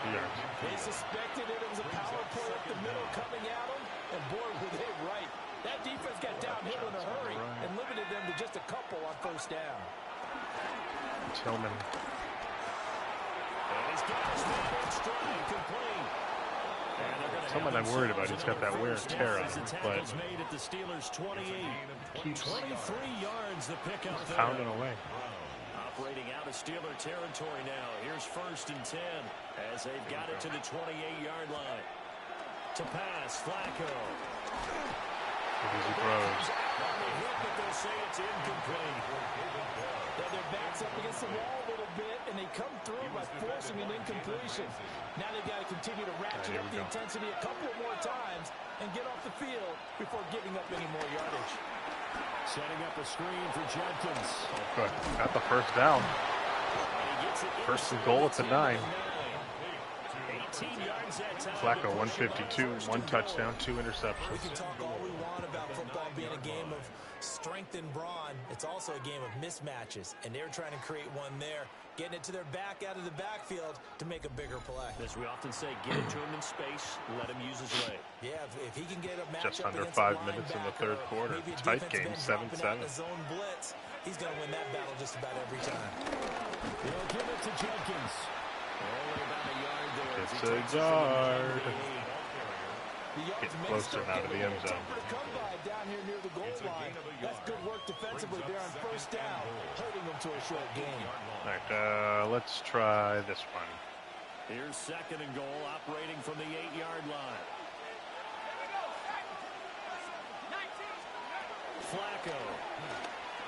2 yards. They suspected it was a power play up the middle coming at them, and boy, were they right. That defense got downhill in a hurry and limited them to just a couple on 1st down. Tillman. And he's got his man in stride, complete. And they're gonna Someone have I'm worried themselves about. He's got that another wear and first tear down on as him, the but tackle's made at the Steelers' 28. keeps 23 yards the pickup there. pounding away. Operating out of Steeler territory now. Here's 1st and 10 as they've got it to the 28-yard line. To pass, Flacco. Easy throws. On the hit, but they'll say it's incomplete. Now their backs up against the wall a little bit, and they come through by forcing an incompletion. Now they've got to continue to ratchet up the intensity a couple more times and get off the field before giving up any more yardage. Setting up a screen for Jenkins. Good. Got the 1st down. 1st and goal at the 9. 18 yards that time. Flacco, 152, 1 touchdown, 2 interceptions. We can talk all we want about football being a game of strength and brawn. It's also a game of mismatches, and they're trying to create one there, getting it to their back out of the backfield to make a bigger play. As we often say, get it to him in space, let him use his leg. Yeah, if he can get a matchup Just under against 5 a minutes in the linebacker, 3rd quarter. maybe a Tight defensive game, end dropping out in 7-7. a zone blitz, he's going to win that battle just about every time. They'll give it to Jenkins. Only about a yard there. It's a yard. The yards Getting may closer start now to getting the a end little zone. tougher to come by down here near the goal line. That's good work defensively there on 1st down, holding them to a short gain. All right, let's try this one. Here's 2nd and goal, operating from the 8-yard line. Flacco.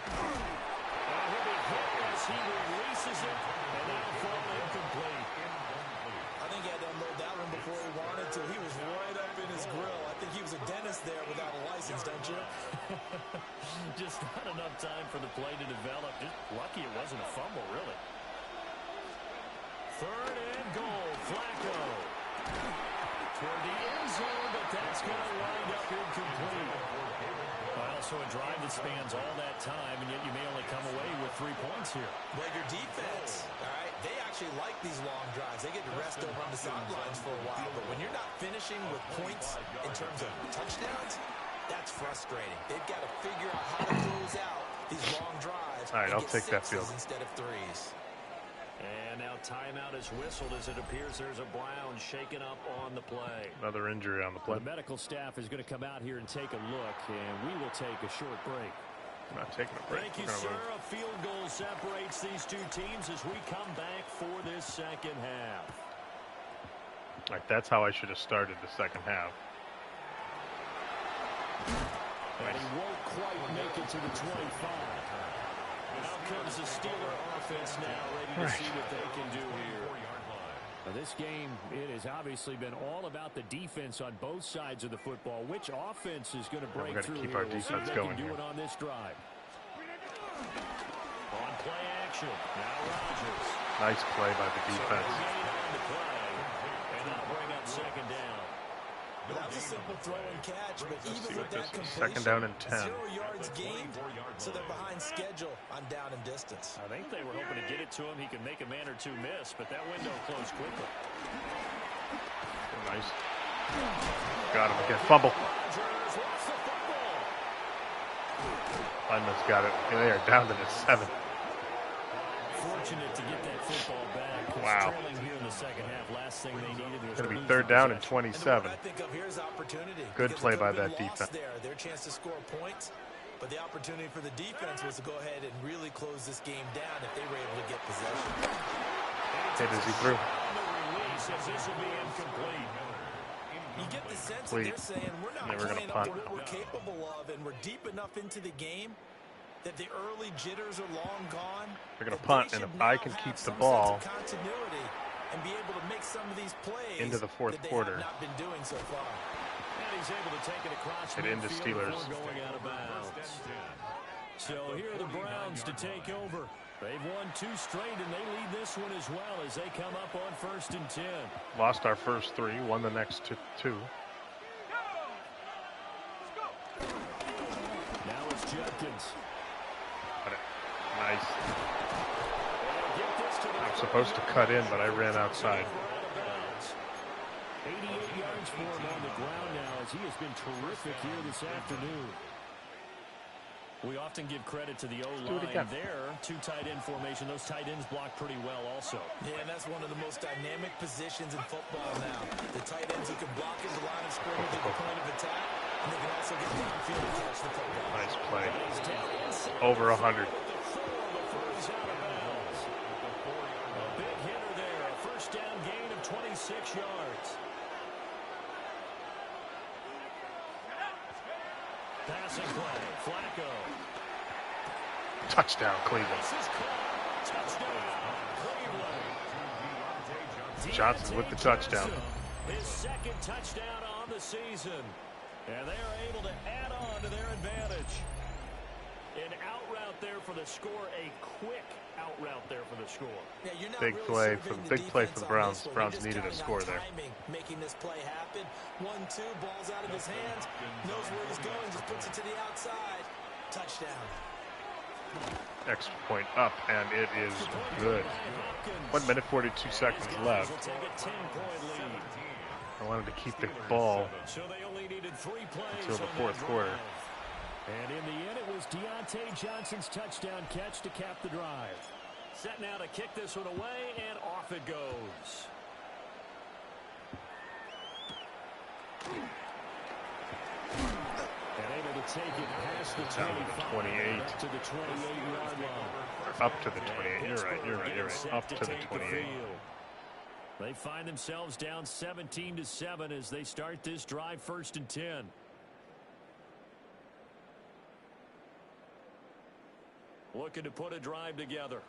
And he'll be hit as he releases it, and that'll fall incomplete. I think he had to unload that one before he wanted to. He was right up in his grill. I think he was a dentist there without a license, don't you? Just not enough time for the play to develop. Just lucky it wasn't a fumble, really. 3rd and goal, Flacco. Toward the end zone, but that's going to wind up incomplete. Well, So a drive that spans all that time, and yet you may only come away with 3 points here. Well, your defense, all right, they actually like these long drives. They get to rest over on the sidelines for a while. But when you're not finishing with points in terms of touchdowns, that's frustrating. They've got to figure out how to close out these long drives. All right, I'll take that field instead of 3s. And now timeout is whistled as it appears there's a Brown shaken up on the play. Another injury on the play. The medical staff is going to come out here and take a look, and we will take a short break. I'm not taking a break. Thank you, sir. A field goal separates these two teams as we come back for this second half. All right, that's how I should have started the second half. And he won't quite make it to the 25. Out comes the Steeler offense now, ready to see what they can do here. Now this game, it has obviously been all about the defense on both sides of the football. Which offense is going to break through keep here? our We'll see if defense they going can do here. it on this drive. On play action, now Rodgers. Nice play by the So defense. they'll gain on the play, and that'll bring up second down. That was a simple throw and catch, but even see with what that this is. completion, Second down and 10. 0 yards gained, so they're behind schedule on down and distance. I think they were hoping to get it to him. He could make a man or two miss, but that window closed quickly. Nice. Got him again. Fumble. Rodgers lost the fumble. Lineman's got it. They are down to the 7. Fortunate to get that football back. Wow. Trailing here in the second half. Last thing they needed was Going to be lose third the down and possession. 27. And what I think of here is opportunity. Good because play it could by have that been lost defense. Their chance to score points, but the opportunity for the defense was to go ahead and really close this game down if they were able to get possession. Hit as he threw. On the release, as this will be incomplete. You get the sense that Complete. they're saying we're not They were playing gonna up to punt. what we're capable of, and we're deep enough into the game that the early jitters are long gone. They're going to that punt, they and if should I now can have keep the some ball sense of continuity and be able to make some of these plays into the fourth that they quarter. have not been doing so far. And he's able to take it across Hit into midfield Steelers. before going out of bounds. So here are the Browns to take over. They've won 2 straight, and they lead this one as well as they come up on 1st and 10. Lost our first 3, won the next 2. Now it's Judkins. Got it. Nice. Get this to the I'm supposed to cut in, but I ran outside. 88 yards for him on the ground now as he has been terrific here this afternoon. We often give credit to the O-line there. 2 tight end formation. Those tight ends block pretty well also. Yeah, and that's one of the most dynamic positions in football now. The tight ends who can block in the line of scrimmage at the point of attack, and they can also get downfield and catch the football. Nice play. Over 100. A big hitter there. A first down gain of 26 yards. Passing play. Flacco. Touchdown, Cleveland. Touchdown, Cleveland. Johnson with the touchdown. His second touchdown on the season. And they are able to add on to their advantage. An out route there for the score. A quick out route there for the score. Yeah, you're not Big really play serving for the big play defense for the on Browns. this one. Browns You're just needed a counting score on there. timing, making this play happen. 1-2, ball's out of his hands. Knows where he's going, just puts it to the outside. Touchdown. Extra point up, and it is good. 1 minute, 42 seconds left. Will take a 10-point lead. I wanted to keep the ball So they only needed 3 plays until the on that fourth quarter. drive. And in the end, it was Deontay Johnson's touchdown catch to cap the drive. Set now to kick this one away, and off it goes. And able to take it past the Down to the 25, 28. up to the 28-yard line. Up to the 28. You're right. Up to the 28. They find themselves down 17-7 as they start this drive 1st and 10. Looking to put a drive together.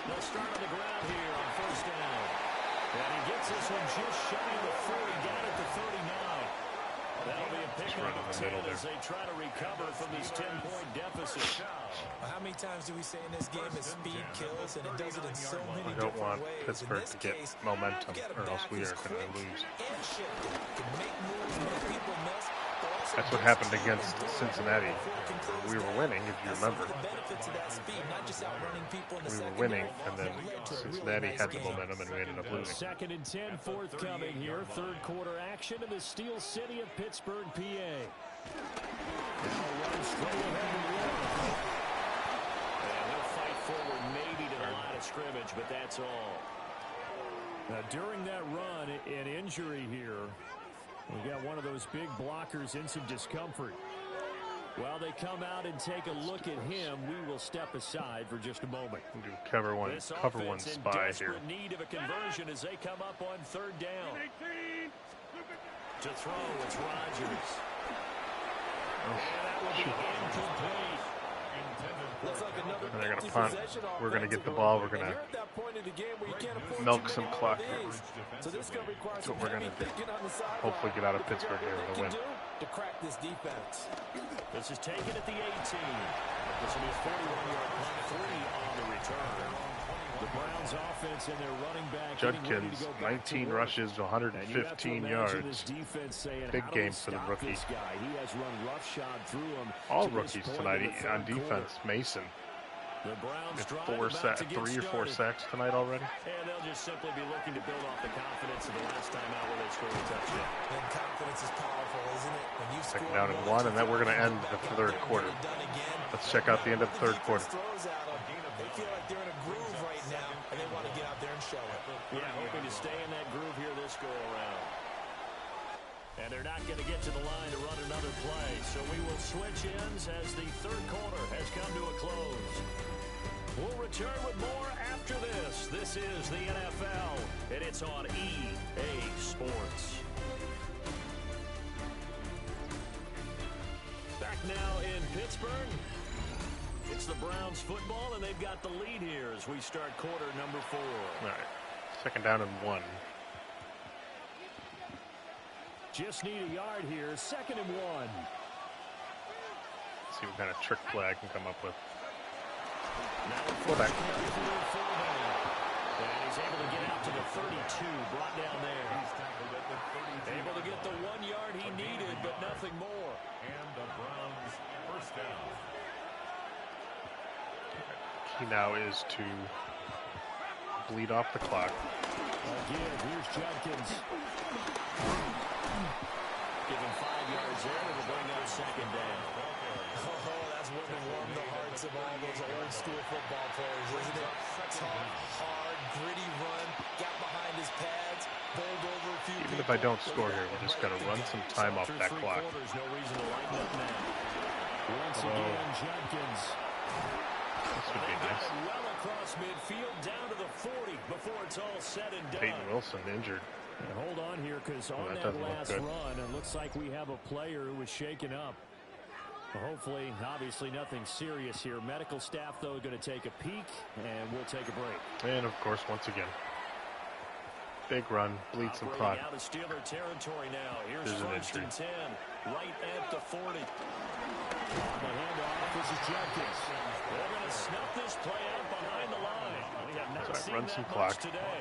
They'll start on the ground here on 1st down. And he gets this one just shy of the 40, got it to 39. That'll be a pickup run in the middle there. As they try to recover from this 10-point deficit. How many times do we say in this game that speed kills, and it does it in so many I don't different want ways? Pittsburgh to get momentum, or else we are going to lose. That's what happened against Cincinnati. We were winning, if you remember. We were winning, and then Cincinnati had the momentum, and we ended up losing. 2nd and 10 forthcoming here. Third quarter action in the Steel City of Pittsburgh, PA. And he'll fight forward maybe to the line of scrimmage, but that's all. Now, during that run, an injury here. We've got one of those big blockers in some discomfort. While they come out and take a look at him, we will step aside for just a moment. We'll do cover one spy here. Need of a conversion as they come up on 3rd down. To throw, it's Rodgers. And that will be incomplete. And they're going to punt. We're going to get the ball. We're going to milk some clock here. That's what we're going to do. Hopefully get out of Pittsburgh here with a win. To crack this defense. This is taken at the 18. This will be a 41-yard punt, 3 on the return. The Browns offense and their running back. Judkins, 19 rushes, 115 yards. Big game for the rookie. He has run roughshod through him. All rookies tonight on defense. Mason. The Browns 3 or 4 sacks tonight already. And they'll just simply be looking to build off the confidence of the last time out where they scored a touchdown. And confidence is powerful, isn't it? When you Second down and 1, and then we're going to end the 3rd quarter. Let's check out the end of the 3rd quarter. They feel like they're in a groove right now, and they want to get out there and show it. Yeah, hoping to stay in that groove here this go-around. And they're not going to get to the line to run another play, so we will switch ends as the 3rd quarter has come to a close. We'll return with more after this. This is the NFL, and it's on EA Sports. Back now in Pittsburgh. It's the Browns football, and they've got the lead here as we start quarter number 4. All right. 2nd down and 1. Just need a yard here. 2nd and 1. Let's see what kind of trick play I can come up with. Fullback. And he's able to get out to the 32, brought down there. Able to get the 1 yard he needed, but nothing more. And the Browns first down. Key now is to bleed off the clock. Again, here's Judkins. Give him 5 yards there, and we'll bring up 2nd down. Oh, that's what will warm the hearts of all those old school football players, isn't it? Tough, hard, gritty run, got behind his pads, bowled over a few Even if I don't score here, we just got to run some time off that clock. No reason to lighten up now. Once again, Judkins. This would be nice. Well across midfield, down to the 40 before it's all said and done. Peyton Wilson injured. And hold on here, because on that last run, it looks like we have a player who was shaken up. Hopefully, obviously nothing serious here. Medical staff, though, going to take a peek, and we'll take a break. And, of course, once again, big run, bleed some clock. Out of Steeler territory now. Here's There's an 1st and 10, right at the 40. On the handoff, this is Judkins. They're going to snuff this play out behind the line. We have not seen run that some much clock today.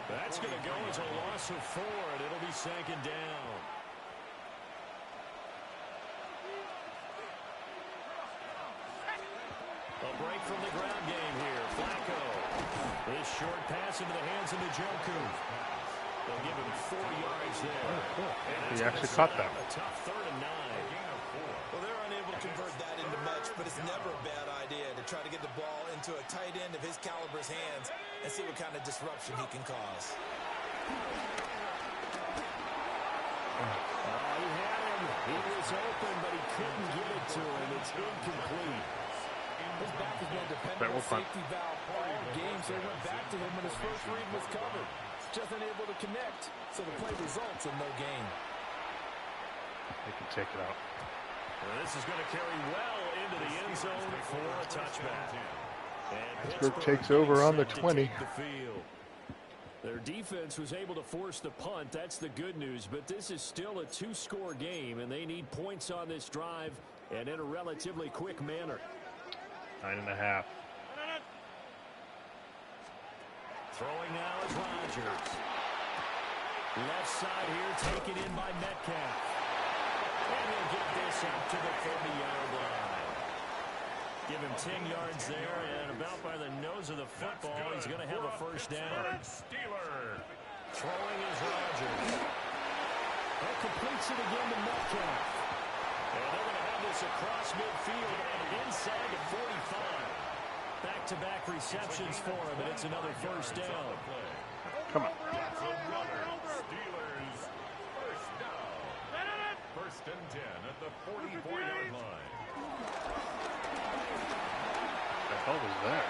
That's going to go as a loss of 4, and it'll be 2nd down. A break from the ground game here. Flacco. This short pass into the hands of Njoku. They'll give him 4 yards there. He actually caught that. A tough 3rd and 9. Well, they're unable to convert that into much, but it's never a bad idea to try to get the ball into a tight end of his caliber's hands and see what kind of disruption he can cause. He had him. He was open, but he couldn't get it to him. It's incomplete. His back has been dependable safety valve all game, so he went back to him when his first read was covered. Just unable to connect, so the play results in no gain. They can take it out. Well, this is going to carry well into the end zone for a touchback. Pittsburgh takes over on the 20. Their defense was able to force the punt. That's the good news. But this is still a 2-score game, and they need points on this drive and in a relatively quick manner. 9.5. Throwing now is Rodgers. Left side here taken in by Metcalf. And he'll get this out to the 30-yard line. Give him 10 yards there, and about by the nose of the football, he's going to have a first down. Throwing is Rodgers. That completes it again to Metcalf. And they're going to have this across midfield and inside the 45. Back-to-back receptions for him, and it's another first down. Come on. Steelers first down. First and 10 at the 44-yard line. What the hell was that?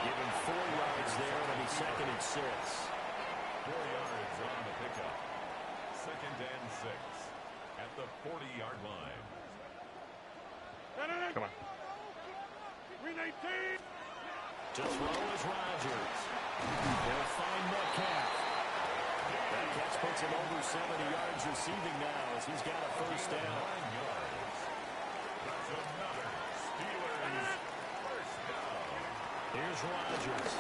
Give him 4 yards there. It'll be 2nd and 6. 4 yards on the pickup. 2nd and 6 at the 40-yard line. Come on. To throw is Rodgers. They'll find Metcalf. That catch puts him over 70 yards receiving now as he's got a first down. 9 yards. That's another Steelers first down. Here's Rodgers.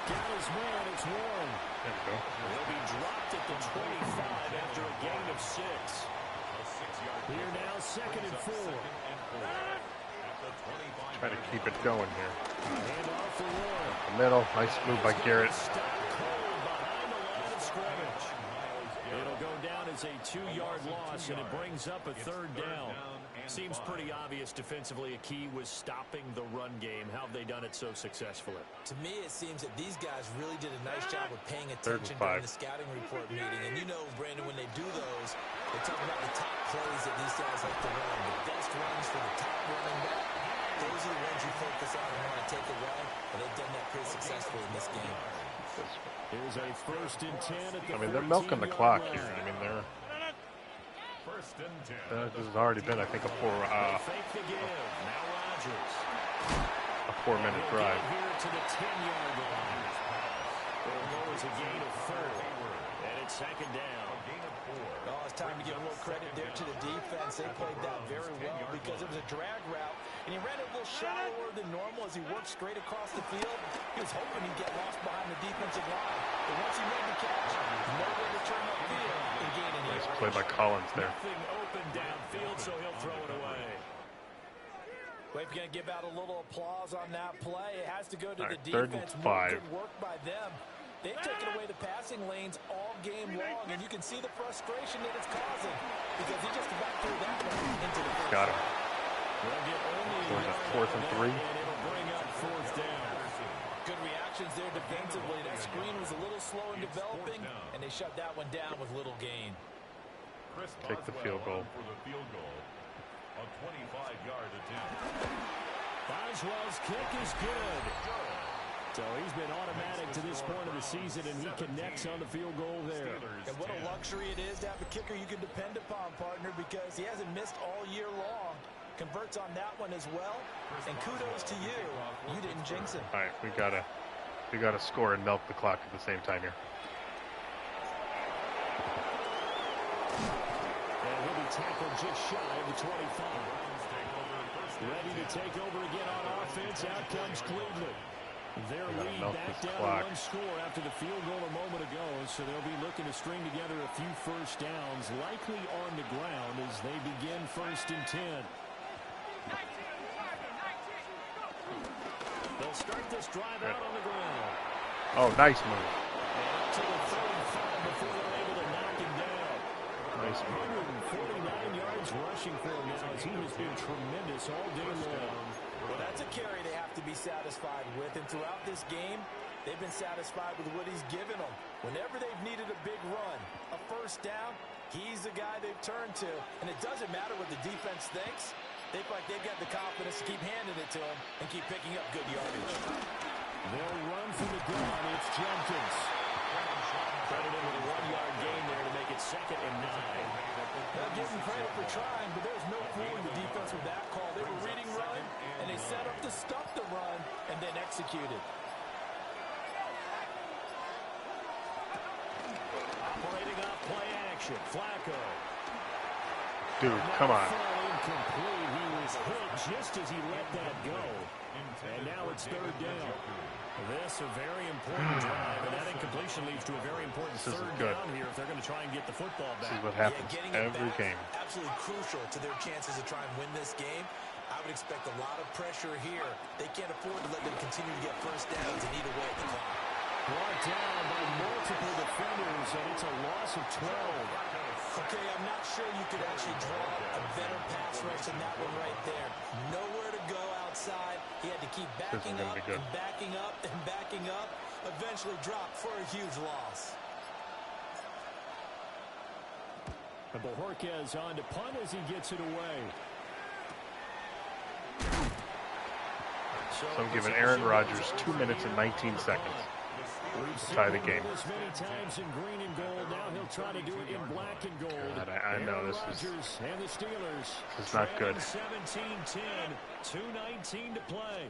Got his man. It's Warren. There we go. He'll be dropped at the 25 after a gain of 6. A 6-yard Here now, 2nd and 4. At the 25. Try to keep it going here. Hand off for Warren. The middle. Nice move by Garrett. Stop cold behind the line of scrimmage. It'll go down as a 2-yard loss, and it brings up a 3rd down. Seems pretty obvious defensively. A key was stopping the run game. How have they done it so successfully? To me, it seems that these guys really did a nice job of paying 3rd attention and 5. during the scouting report meeting. And you know, Brandon, when they do those, they talk about the top plays that these guys like to run. The best runs for the top running back. Those are the ones you focus on and want to take away. And they've done that pretty successfully in this game. Here's a 1st and 10 at the I mean, they're milking the clock line. here. I mean, they're. First and 10. This has already been, I think, a Fake the give. Now Rodgers. 4-minute drive. Here to the 10-yard line. It'll go as a gain of 4. And it's 2nd down. Oh, it's time to give a little credit there to the defense. They played that very well because it was a drag route. And he ran it a little shallower than normal as he worked straight across the field. He was hoping he'd get lost behind the defensive line. But once he made the catch, no way to turn upfield and gain any Nice yards. play by Collins there. Nothing open downfield, so he'll throw it away. Well, if you're going to give out a little applause on that play, it has to go to All the right, 3rd and defense. More 5. good work by them. They've taken away the passing lanes all game long, and you can see the frustration that it's causing because he just about threw that one into the first. Got him. They'll get only So is it 4th and 3? and it'll bring up 4th down. Good reactions there defensively. That screen was a little slow in developing, and they shut that one down with little gain. Take the field goal. For the field goal. A 25-yard attempt. Boswell's kick is good. So he's been automatic to this point of the season, and he connects on the field goal there. And what a luxury it is to have a kicker you can depend upon, partner, because he hasn't missed all year long. Converts on that one as well. And kudos to you. You didn't jinx him. All right, we gotta score and milk the clock at the same time here. And he'll be tackled just shy of the 25. Ready to take over again on offense. Out comes Cleveland. Their lead back down 1 score after the field goal a moment ago, so they'll be looking to string together a few first downs, likely on the ground as they begin 1st and 10. They'll start this drive out on the ground. Oh, nice move. To the 35 before they're able to knock him down. Nice move. 149 yards rushing for him now as he has been tremendous all day long. Well, that's a carry they have to be satisfied with. And throughout this game, they've been satisfied with what he's given them. Whenever they've needed a big run, a first down, he's the guy they've turned to. And it doesn't matter what the defense thinks. They feel like they've got the confidence to keep handing it to him and keep picking up good yardage. They'll run from the gun. It's Jenkins. Credited with a 1-yard gain there to make it 2nd and 9. They'll give him credit for trying, but there's no fooling the defense with that call. They were reading run, and they set up to stop the run and then executed. action. Flacco. Dude, come on. Incomplete. He was hit just as he let that go. And now it's third down. This a very important drive, and that incompletion leads to a very important third down here if they're going to try and get the football back. This is what happens every game. Absolutely crucial to their chances to try and win this game. I would expect a lot of pressure here. They can't afford to let them continue to get first downs and eat away at the clock. Brought down by multiple defenders, and it's a loss of 12. Okay, I'm not sure you could actually draw a better pass rush than that one right there. Nowhere to go outside. He had to keep backing up and backing up and backing up. Eventually dropped for a huge loss. And Bojorquez on to punt as he gets it away. So I'm giving Aaron Rodgers 2 minutes and 19 seconds to tie the game. This many times in green and gold. Now he'll try to do it in black and gold. God, I know this and the Steelers. This is not good. 17-10, 2:19 to play.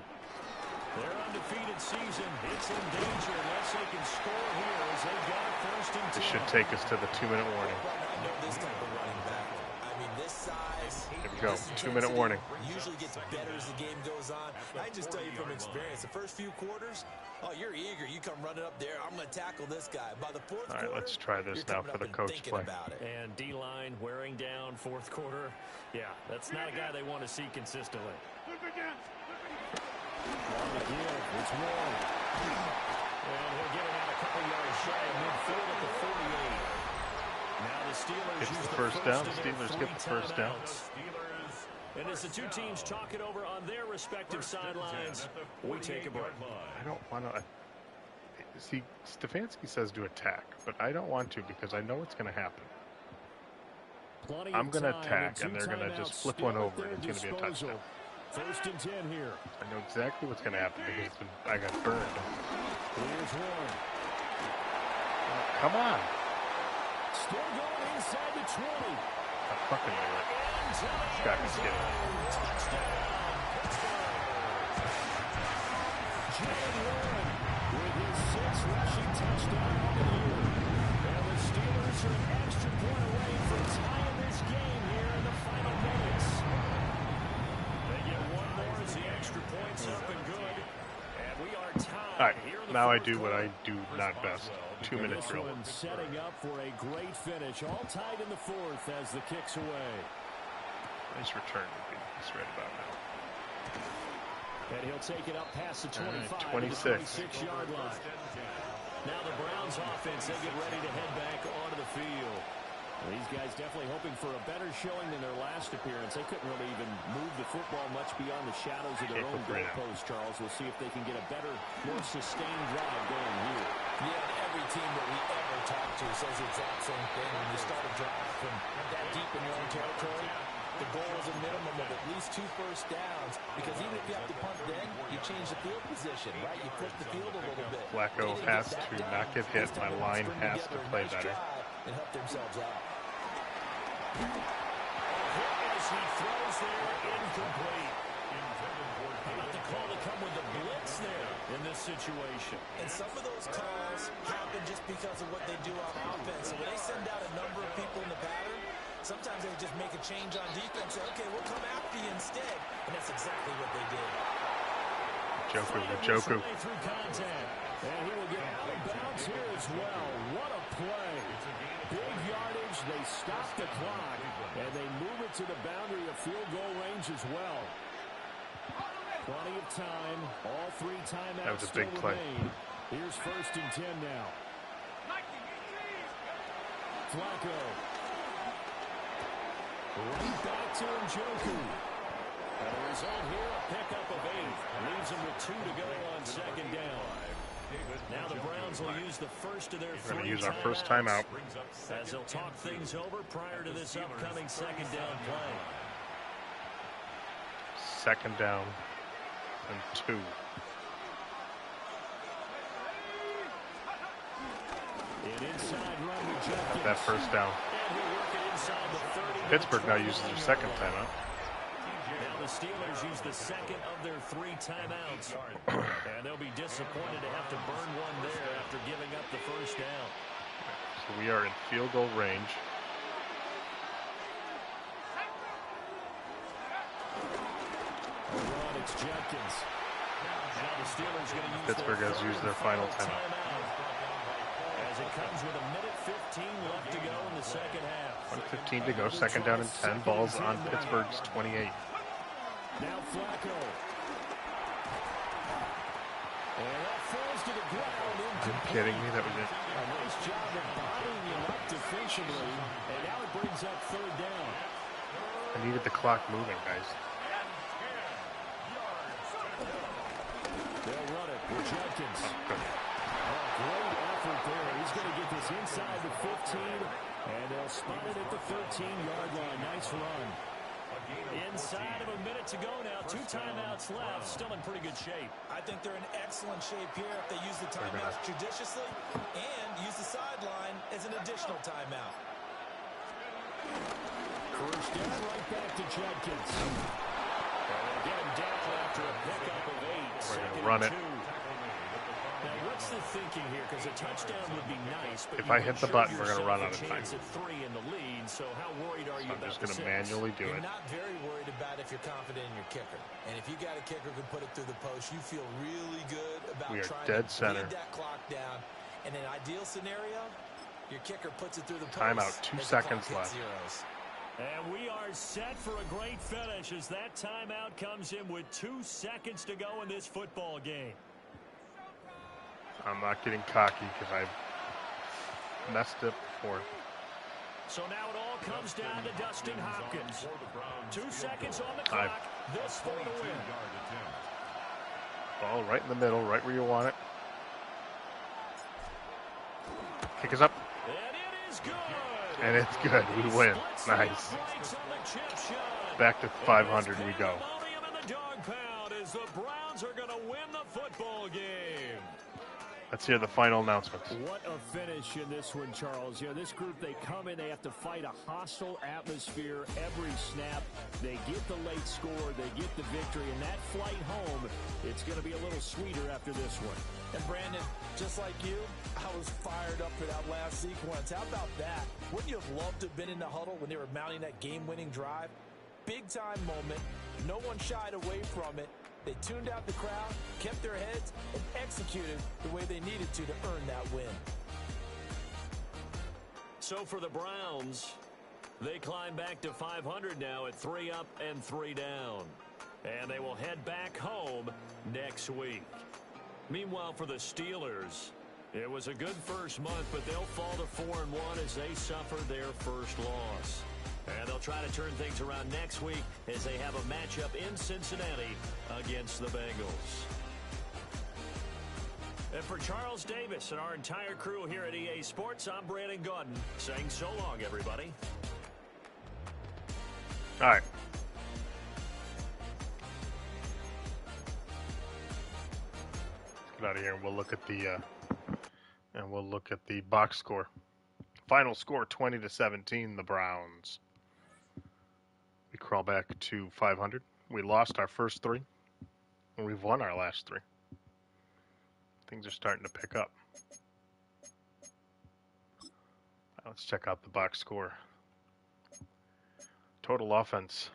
Their undefeated season, it's in danger unless they can score here as they got first and 10. This should take us to the 2-minute warning. I know this type of running back. I mean, this size. Here we go. 2-minute warning. Usually gets better as the game goes on. I just tell you from experience, the first few quarters, oh, you're eager. You come running up there. I'm going to tackle this guy. By the fourth quarter, all right, let's try this now for the coach play. And D-line wearing down fourth quarter. Yeah, that's not a guy they want to see consistently. It's Ward. And he'll get it out a couple yards shy of midfield at the 48. Now the Steelers It's use the first down. Steelers get the first down. And as the two teams talk it over on their respective sidelines, we take a break. I don't want to. See, Stefanski says to attack, but I don't want to because I know what's going to happen. I'm going to attack, and they're going to just flip one over, and it's going to be a touchdown. First and 10 here. I know exactly what's going to happen because I got burned. Here's one. Come on. Still going inside the 20. I fucking knew it. This guy can get it. Jalen Warren with his 6th rushing touchdown of the year. And the Steelers are an extra point away from tying this game here in the final minutes. They get one more as the extra point's up and good. And we are tied. All right, now I do what I do not best. 2-minute drill. Setting up for a great finish. All tied in the fourth as the kick's away. Nice return would be right about now. And he'll take it up past the 25 to the 26-yard line. Now the Browns offense, they get ready to head back onto the field. These guys definitely hoping for a better showing than their last appearance. They couldn't really even move the football much beyond the shadows of their own goalpost, Charles. We'll see if they can get a better, more sustained drive going here. Yeah, every team that we ever talk to says the exact same thing. When you start a drive from that deep in your own territory, the goal is a minimum of at least 2 first downs, because even if you have to punt then, you change the field position, right? You flip the field a little bit. Flacco has to not get hit. My line has to play better. And help themselves out. As he throws there, incomplete. How about the call to come with the blitz there in this situation? And some of those calls happen just because of what they do on offense. So when they send out a number of people in the pattern, sometimes they just make a change on defense. Say, okay, we'll come after you instead. And that's exactly what they did. Joku. Through contact. And he will get out of bounds here as well. What a play. Big yardage. They stop the clock. And they move it to the boundary of field goal range as well. Plenty of time. All 3 timeouts. That was a big play. Here's first and 10 now. Flacco. Right back to Njoku. And the result here, a pickup of 8. Leaves them with 2 to go on second down. Now the Browns will use the first of their 3 timeouts. We're going to use our first timeout. As they'll talk things over prior to this upcoming second down play. Second down and 2. Got that first down. Pittsburgh now uses their second timeout. Now the Steelers use the second of their 3 timeouts. And they'll be disappointed to have to burn one there after giving up the first down. So we are in field goal range. It's Judkins. Now the Steelers going to use Pittsburgh has used their final timeout. As it comes with 1:15 left to go in the second half. 1:15 to go, second down and 10. Ball's on Pittsburgh's 28. Now Flacco. And that falls to the ground. Are you kidding me? That was it. A nice job of bodying him up defensively. And now it brings up third down. I needed the clock moving, guys. They'll run it with Judkins. Great effort there. He's going to get this inside the 15, and they'll spot it at the 13-yard line. Nice run. Inside of a minute to go now. 2 timeouts left. Still in pretty good shape. I think they're in excellent shape here if they use the timeouts judiciously and use the sideline as an additional timeout. First down, right back to Judkins. Get him down after a pickup of 8. We're going to run it. Now, what's the thinking here? Because a touchdown would be nice, but if I hit the button, we're going to run out of time. At 3 in the lead, so how worried are you I'm about just going to manually do You're it. not very worried about if you're confident in your kicker. And if you got a kicker who can put it through the post, you feel really good about We are trying dead to center. bleed that clock down. In an ideal scenario, your kicker puts it through the post. Timeout, 2 seconds left. zeros. And we are set for a great finish as that timeout comes in with 2 seconds to go in this football game. I'm not getting cocky because I've messed up before. So now it all comes down to Dustin Hopkins. 2 seconds on the clock. This for the win. Ball right in the middle, right where you want it. Kick is up. And it is good. And it's good. We win. Nice. Back to 500 we go. The Browns are going to win the football game. Let's hear the final announcements. What a finish in this one, Charles. You know, this group, they come in, they have to fight a hostile atmosphere every snap. They get the late score, they get the victory, and that flight home, it's going to be a little sweeter after this one. And Brandon, just like you, I was fired up for that last sequence. How about that? Wouldn't you have loved to have been in the huddle when they were mounting that game-winning drive? Big-time moment. No one shied away from it. They tuned out the crowd, kept their heads, and executed the way they needed to earn that win. So for the Browns, they climb back to 500 now at 3 up and 3 down. And they will head back home next week. Meanwhile, for the Steelers, it was a good first month, but they'll fall to 4-1 as they suffer their first loss. And they'll try to turn things around next week as they have a matchup in Cincinnati against the Bengals. And for Charles Davis and our entire crew here at EA Sports, I'm Brandon Gaudin saying so long, everybody. All right. Let's get out of here and we'll look at the box score. Final score 20-17, the Browns. We crawl back to 500. We lost our first 3, and we've won our last 3. Things are starting to pick up. Let's check out the box score. Total offense,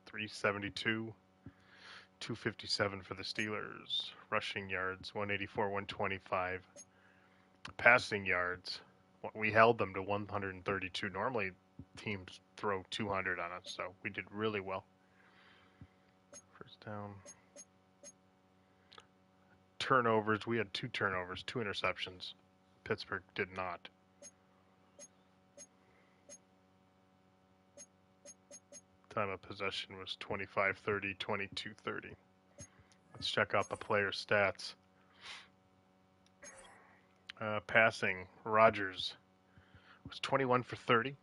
372, 257 for the Steelers. Rushing yards, 184, 125. Passing yards, we held them to 132. Normally, teams throw 200 on us, so we did really well. First down. Turnovers, we had 2 turnovers, 2 interceptions. Pittsburgh did not. Time of possession was 25-30, 22-30. Let's check out the player stats. Passing, Rodgers was 21 for 30.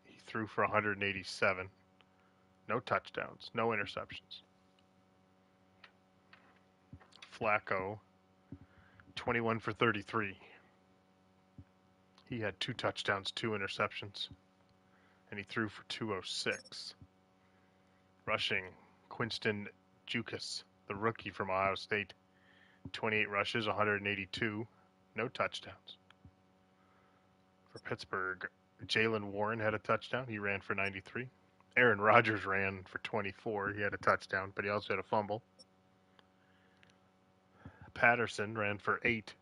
He threw for 187. No touchdowns, no interceptions. Flacco, 21 for 33. He had 2 touchdowns, 2 interceptions, and he threw for 206. Rushing, Quinston Jukas, the rookie from Ohio State, 28 rushes, 182, no touchdowns. For Pittsburgh, Jalen Warren had a touchdown. He ran for 93. Aaron Rodgers ran for 24. He had a touchdown, but he also had a fumble. Patterson ran for 8.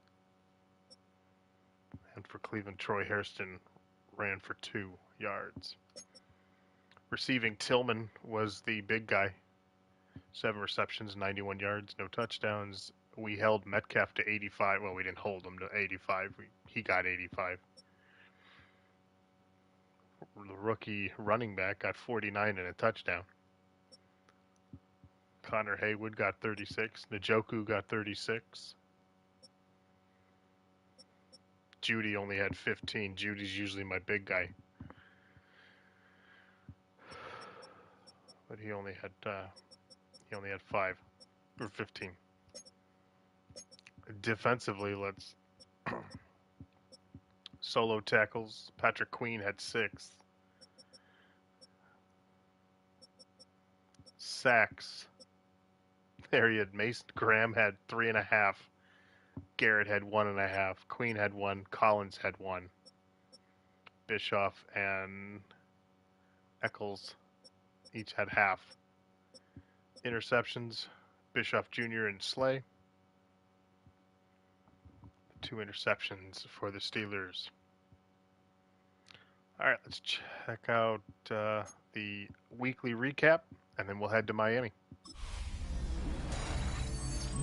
And for Cleveland, Troy Hairston ran for 2 yards. Receiving, Tillman was the big guy. 7 receptions, 91 yards, no touchdowns. We held Metcalf to 85. Well, we didn't hold him to 85. He got 85. The rookie running back got 49 and a touchdown. Connor Haywood got 36. Njoku got 36. Judy only had 15. Judy's usually my big guy. But he only had 5 or 15. Defensively, let's solo tackles. Patrick Queen had 6. Sacks. There he had Mason Graham had 3.5. Garrett had 1.5. Queen had 1. Collins had 1. Bischoff and Eccles each had half. Interceptions, Bischoff Jr. and Slay. 2 interceptions for the Steelers. All right, let's check out the weekly recap, and then we'll head to Miami.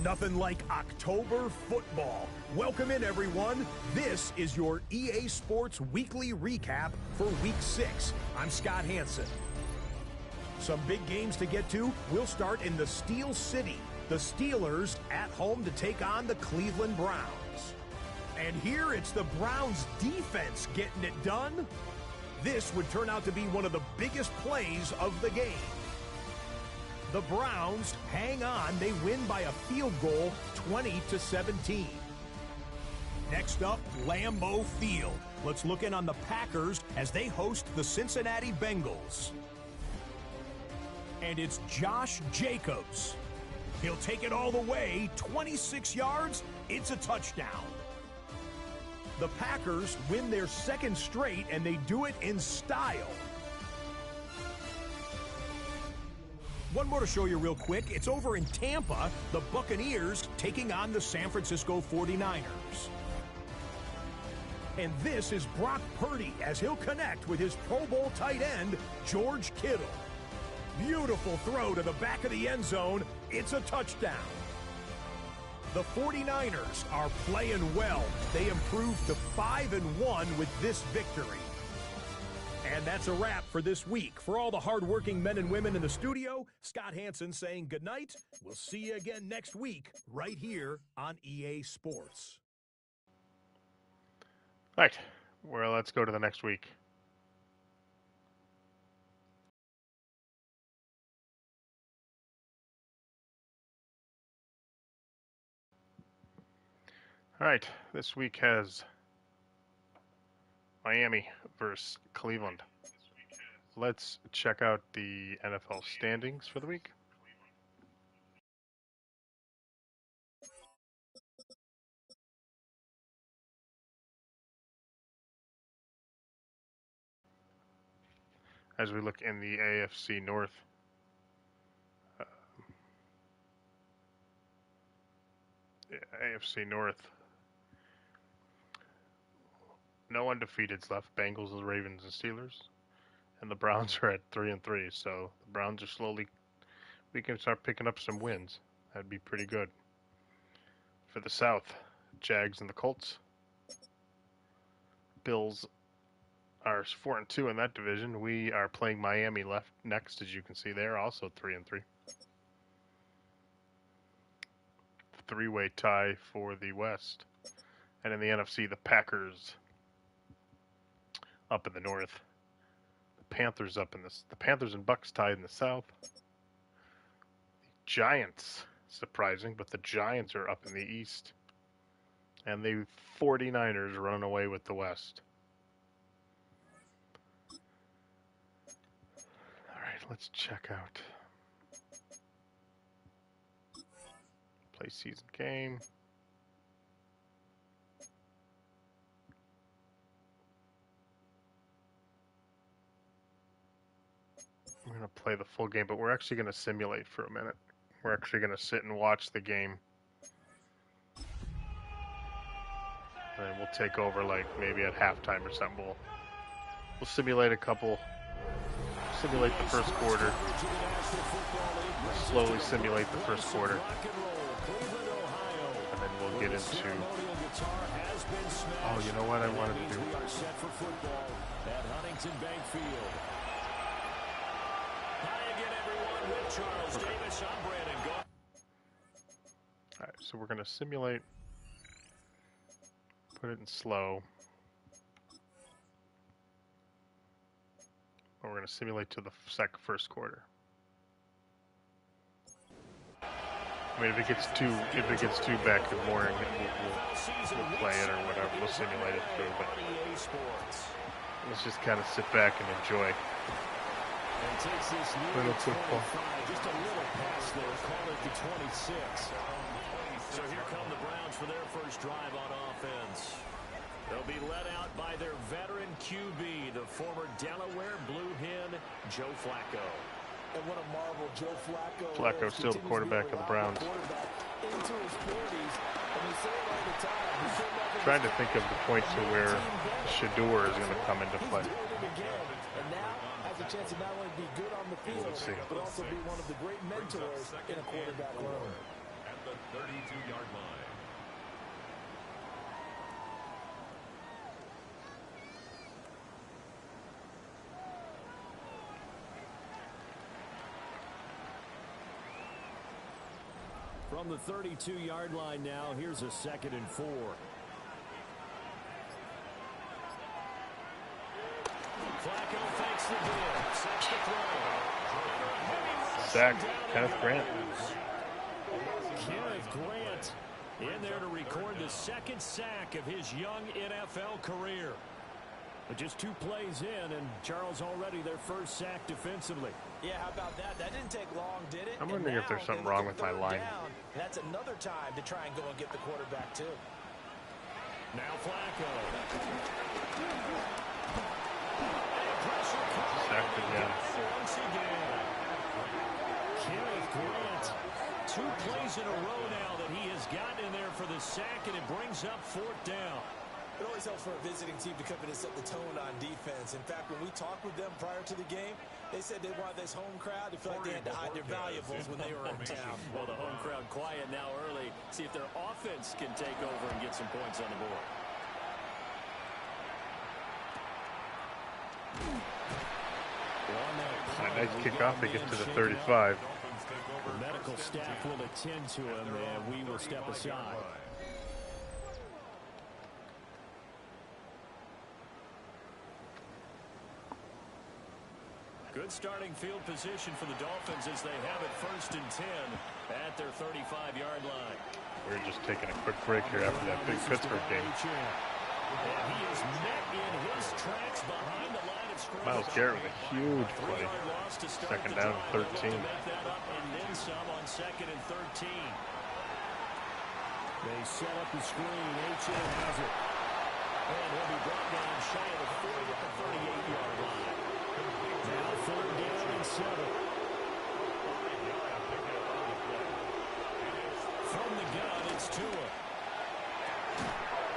Nothing like October football. Welcome in, everyone. This is your EA Sports Weekly Recap for Week 6. I'm Scott Hansen. Some big games to get to. We'll start in the Steel City. The Steelers at home to take on the Cleveland Browns. And here it's the Browns defense getting it done. This would turn out to be one of the biggest plays of the game. The Browns hang on. They win by a field goal, 20-17. Next up, Lambeau Field. Let's look in on the Packers as they host the Cincinnati Bengals. And it's Josh Jacobs. He'll take it all the way, 26 yards. It's a touchdown. The Packers win their second straight, and they do it in style. One more to show you real quick. It's over in Tampa, the Buccaneers taking on the San Francisco 49ers. And this is Brock Purdy as he'll connect with his Pro Bowl tight end, George Kittle. Beautiful throw to the back of the end zone. It's a touchdown. The 49ers are playing well. They improved to 5-1 with this victory. And that's a wrap for this week. For all the hardworking men and women in the studio, Scott Hansen saying goodnight. We'll see you again next week right here on EA Sports. All right, well, let's go to the next week. All right, this week has Miami versus Cleveland. Let's check out the NFL standings for the week. As we look in the AFC North, no undefeateds left. Bengals, the Ravens, and Steelers. And the Browns are at 3-3. So the Browns are slowly, we can start picking up some wins. That'd be pretty good. For the South, Jags and the Colts. Bills are 4-2 in that division. We are playing Miami left next, as you can see there, also 3-3. Three-way tie for the West. And in the NFC, the Packers up in the North. The Panthers up in the Panthers and Bucks tied in the South. The Giants, surprising, but the Giants are up in the East. And the 49ers running away with the West. All right, let's check out play season game. We're going to play the full game, but we're actually going to simulate for a minute. We're actually going to sit and watch the game. And then we'll take over like maybe at halftime or something. We'll simulate a couple. Simulate the first quarter. We'll slowly simulate the first quarter. And then we'll get into... Oh, you know what I wanted to do? Alright, so we're going to simulate. Put it in slow. We're going to simulate to the first quarter. I mean, if it gets too back and boring, we'll play it or whatever. We'll simulate it through, but let's just kind of sit back and enjoy. Little football. Just a little pass there, call it the 26. So here come the Browns for their first drive on offense. They'll be led out by their veteran QB, the former Delaware Blue Hen, Joe Flacco. And what a marvel, Joe Flacco. Flacco's still the quarterback of the Browns. Into his 40s, and we say it all the time. Trying to think of the point to where Shador is going to come into play. And now has a chance to not only be good on the field, but also be one of the great mentors in a quarterback room. At the 32-yard line. From the 32-yard line now, here's a 2nd and 4. Flacco fakes the ball, sets the throw. Sack, Kenneth Grant. Kenneth Grant in there to record the 2nd sack of his young NFL career. But just 2 plays in, and Charles already their first sack defensively. Yeah, how about that? That didn't take long, did it? I'm wondering if there's something wrong with my line. That's another time to try and go and get the quarterback, too. Now Flacco. Sacked again. Once again. Kenneth Grant. 2 plays in a row now that he has gotten in there for the sack, and it brings up 4th down. It always helps for a visiting team to come in and set the tone on defense. In fact, when we talked with them prior to the game, they said they wanted this home crowd to feel like they had to hide their valuables when they were in town. Well, the home crowd quiet now early. See if their offense can take over and get some points on the board. Nice kickoff to get to the 35. The medical staff will attend to him, and we will step aside. Good starting field position for the Dolphins as they have it 1st and 10 at their 35-yard line. We're just taking a quick break here after that big Pittsburgh game. And he is met in his tracks behind the line of scrimmage. Myles Garrett with a huge play. 2nd down and 13. Make that up and then some on 2nd and 13. They set up the screen. H.A. has it. And he'll be brought down shy of the 40 at the 38-yard line. Now 3rd down and 7. From the gun, it's Tua.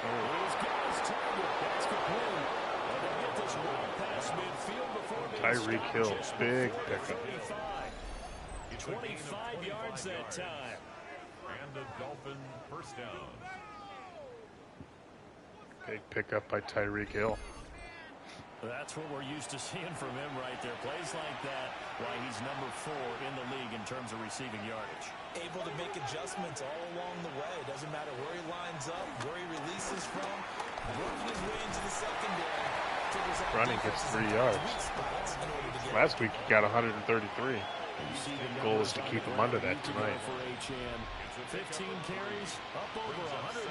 He's got his target. That's complete. And they'll get this one past midfield before Tyreek Hill, big pickup. 25 yards that time. And a Dolphin first down. Big pickup by Tyreek Hill. That's what we're used to seeing from him right there. Plays like that, why he's number 4 in the league in terms of receiving yardage. Able to make adjustments all along the way. Doesn't matter where he lines up, where he releases from. Working his way into the secondary. Running gets 3 yards. Last week he got 133. Goal is to keep him under that tonight. 15 carries, up over 130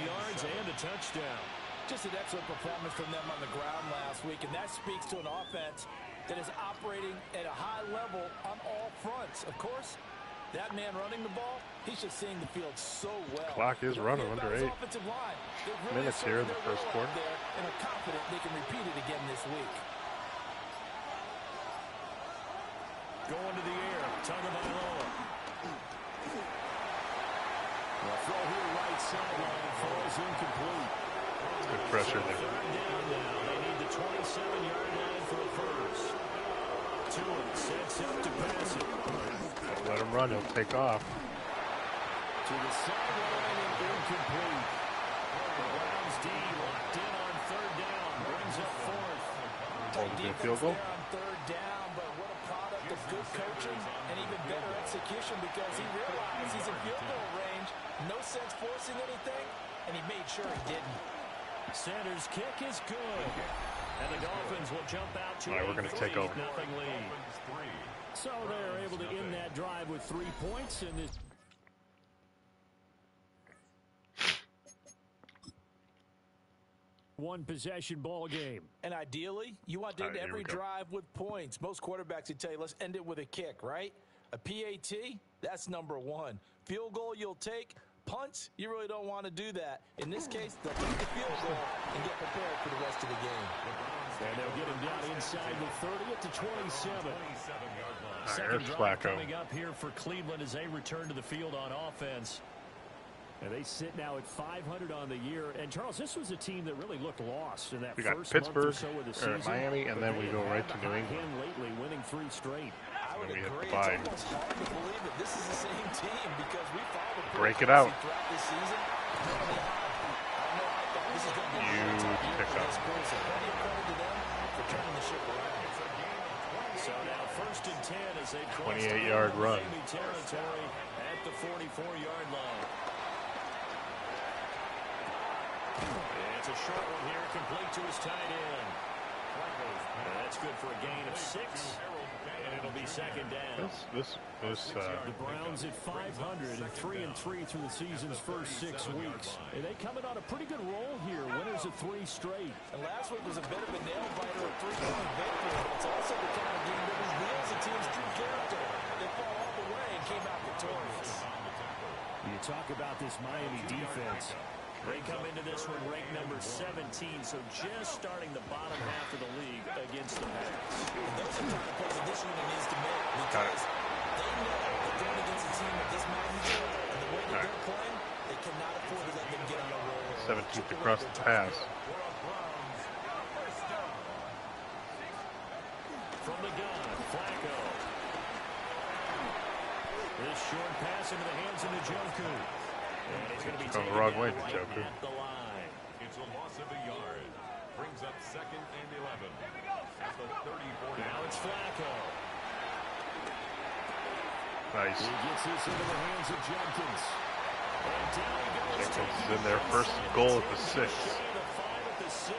yards and a touchdown. Just an excellent performance from them on the ground last week, and that speaks to an offense that is operating at a high level on all fronts. Of course, that man running the ball, he's just seeing the field so well. Clock is running under 8 minutes here in the first quarter. And are confident they can repeat it again this week. Going to the air. Tagovailoa. The throw here right sideline falls incomplete. Good pressure there. Third down now. They need the 27-yard line for a first. Tua sets up to pass it. Don't let him run. He'll take off. To the sideline and incomplete. The Browns D locked in on third down. Brings up fourth. Holding a field goal. On third down, but what a product of good coaching and even better execution because he realized he's in field goal range. No sense forcing anything, and he made sure he didn't. Sanders' kick is good. And the Dolphins will jump out to all right, we're going to take over. 3-0 lead. So they're able to end that drive with 3 points in this. One possession ball game. And ideally, you want to end every drive with points. Most quarterbacks would tell you, let's end it with a kick, right? A PAT, that's number one. Field goal you'll take. Punts, you really don't want to do that. In this case, they'll take the field goal and get prepared for the rest of the game. And they'll get him down inside the 30 at the 27. Second drive coming up here for Cleveland as they return to the field on offense. And they sit now at 500 on the year. And, Charles, this was a team that really looked lost in that first month or so of the season. Miami, and then we go right to New England. Lately, winning 3 straight. I would agree. It's almost hard to believe that this is the same team because we followed the break it out. throughout this season. Huge pickup. So now first and 10 as they 28-yard run. Territory at the 44-yard line. It's a short one here, complete to his tight end. That's good for a gain of 6, and it'll be second down. The Browns at 500 and 3-3 through the season's first 6 weeks. And they come in on a pretty good roll here, winners of 3 straight. And last week was a bit of a nail-biter, a 3-point victory, but it's also the kind of game that reveals a team's true character. They fall all the way and came out victorious. You talk about this Miami defense. They come into this one ranked number 17, so just starting the bottom half of the league against the Pats. Those are kind of plays that this unit needs to make because they know they're going against a team of this magnitude, and the way that they're playing, they cannot afford to let them get on a roll. 17th across the pass. From the gun, Flacco. This short pass into the hands of Njoku. And he's going to be going the wrong way, Njoku. at the line. It's a loss of a yard. Brings up 2nd and 11 at the 34. Now it's Flacco. Nice. He gets this into the hands of Jenkins. And down he goes. Jenkins is in there, first goal at the 6. The 5 at the 6.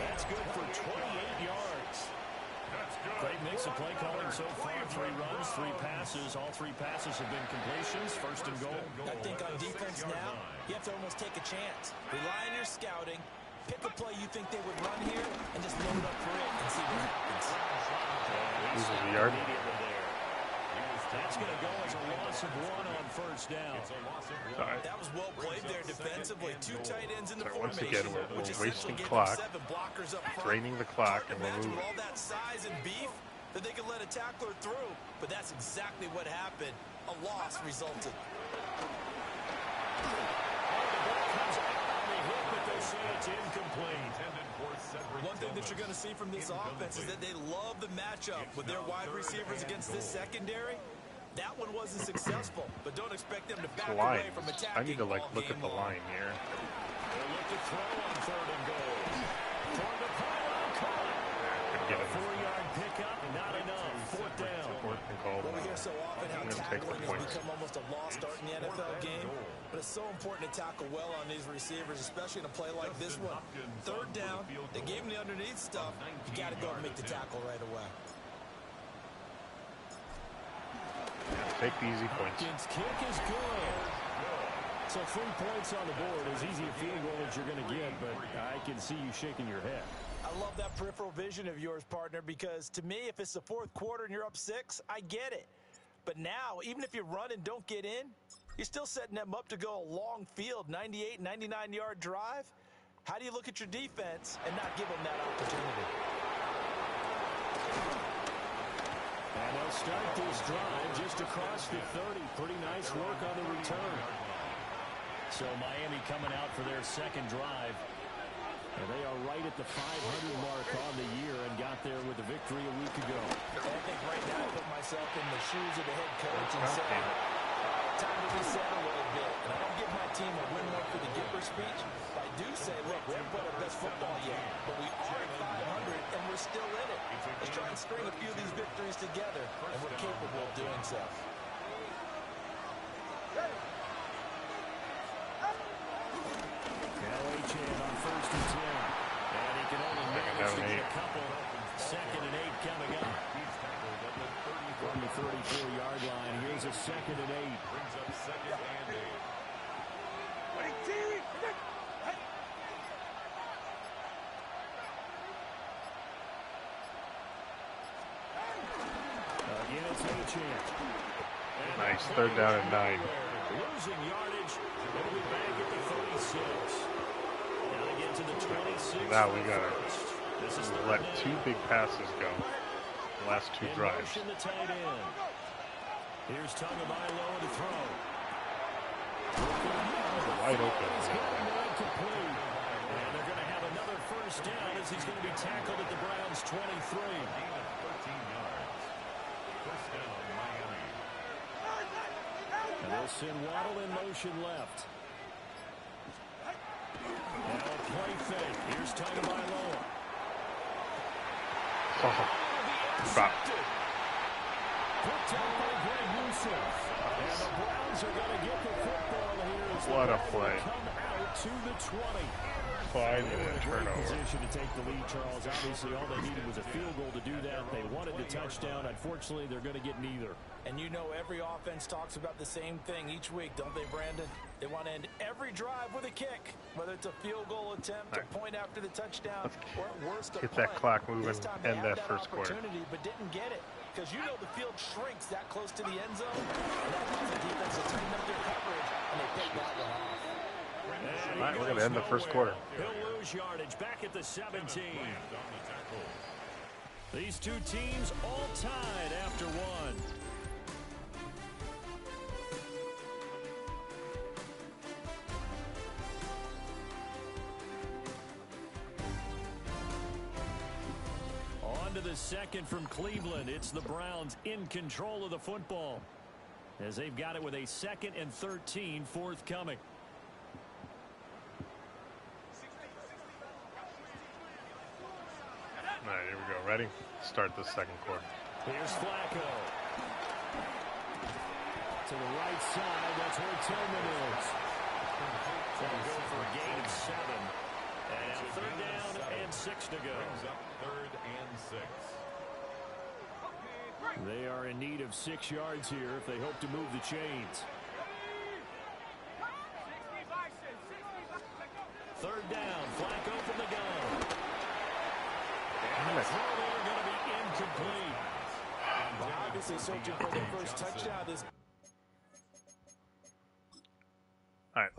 That's good for 28 yards. Great mix of play calling so far. 3 runs, 3 passes. All 3 passes have been completions. First and goal. I think on defense now, you have to almost take a chance. Rely on your scouting. Pick a play you think they would run here and just load up for it and see what happens. Loses a yard. That's going to go as a loss of 1 on first down. Sorry. That was well played there defensively. 2 tight ends in the Sorry, once formation. again, we're which wasting essentially gave clock, them 7 blockers up front. draining the clock, Hard to and we're imagine moving. with all that size and beef that they could let a tackler through, but that's exactly what happened. A loss resulted. One thing that you're going to see from this offense is that they love the matchup with their wide receivers against this secondary. That one wasn't successful, but don't expect them to back away from attacking. I need to look at the line here. They'll look to throw on 3rd and goal. Toward the pylon, caught. Get it. 4-yard pickup, not enough. 4th down. Well, we hear so often how tackling has become almost a lost art in the NFL game, but it's so important to tackle well on these receivers, especially in a play like this one. 3rd down, they gave him the underneath stuff. You got to go and make the tackle right away. Take the easy points. His kick is good. So 3 points on the board, as easy a field goal as you're going to get, but I can see you shaking your head. I love that peripheral vision of yours, partner, because to me, if it's the 4th quarter and you're up 6, I get it. But now, even if you run and don't get in, you're still setting them up to go a long field, 98, 99-yard drive. How do you look at your defense and not give them that opportunity? And they'll start this drive just across the 30. Pretty nice work on the return. So Miami coming out for their second drive. And they are right at the 500 mark on the year and got there with a victory a week ago. I think right now I put myself in the shoes of the head coach and say, time to reset a little bit. And I don't give my team a win one for the Gipper speech. But I do say, look, we haven't played our best football yet, but we are at 500 and we're still in it. Let's try and string a few of these victories together, and we're capable of doing so. On first and 10. And he can only manage to get a couple. Second and 8 coming up. From the 34-yard line, here's a second and 8. Brings up second and 8. Again, it's A-Chan. Nice, third down and 9. Losing yardage. They'll be back at the 36. Now they get to the 26. Now we got to let 2 big passes go. The last 2 drives. The tight end. Here's Tagovailoa to throw. Wide open. He's got him incomplete. And they're going to have another first down as he's going to be tackled at the Browns' 23. Gain of 13 yards. First down, Miami. And they'll send Waddle in motion left. Now a play fake. Here's Tagovailoa. Stop. Put down by Greg Newsom. And the Browns are going to get the football here. What a play. Come out to the 20. Fine They were in a great turnover. position to take the lead, Charles. Obviously, all they needed was a field goal to do that. They wanted the touchdown. Unfortunately, they're going to get neither. And you know every offense talks about the same thing each week, don't they, Brandon? They want to end every drive with a kick, whether it's a field goal attempt, a point after the touchdown, or at worst a Get punt. that clock moving, This time they end had that first quarter. But didn't get it, because you know the field shrinks that close to the end zone, and that allows the defense to tighten up their coverage, and they pick that one off. All right, we're going to end the first quarter. He'll lose yardage back at the 17. These two teams all tied after one. On to the second from Cleveland. It's the Browns in control of the football as they've got it with a 2nd and 13 forthcoming. All right, here we go. Ready? Start the second quarter. Here's Flacco. To the right side, that's where Tillman is. They'll go for a gain of 7. And now 3rd down and 6 to go. Brings up 3rd and 6. They are in need of 6 yards here if they hope to move the chains. 3rd down, Flacco from the gun. And the throw there going to be incomplete. Well, obviously searching for their first touchdown. All right,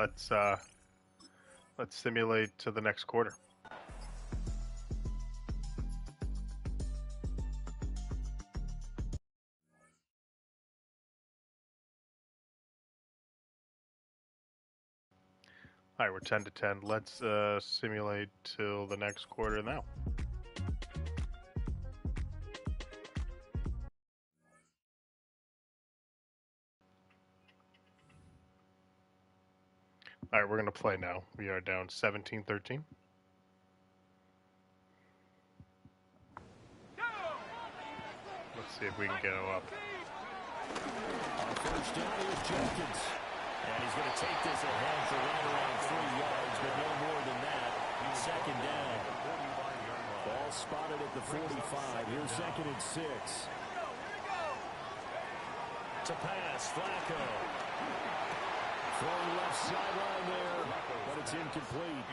let's simulate to the next quarter. All right, we're 10 to 10. Let's simulate till the next quarter now. All right, we're going to play now. We are down 17-13. Let's see if we can get him up. On first down, here's Jenkins. And he's going to take this ahead for right around 3 yards, but no more than that. 2nd down. Ball spotted at the 45. Here's 2nd and 6. To pass, Flacco. Throwing left sideline there, but it's incomplete.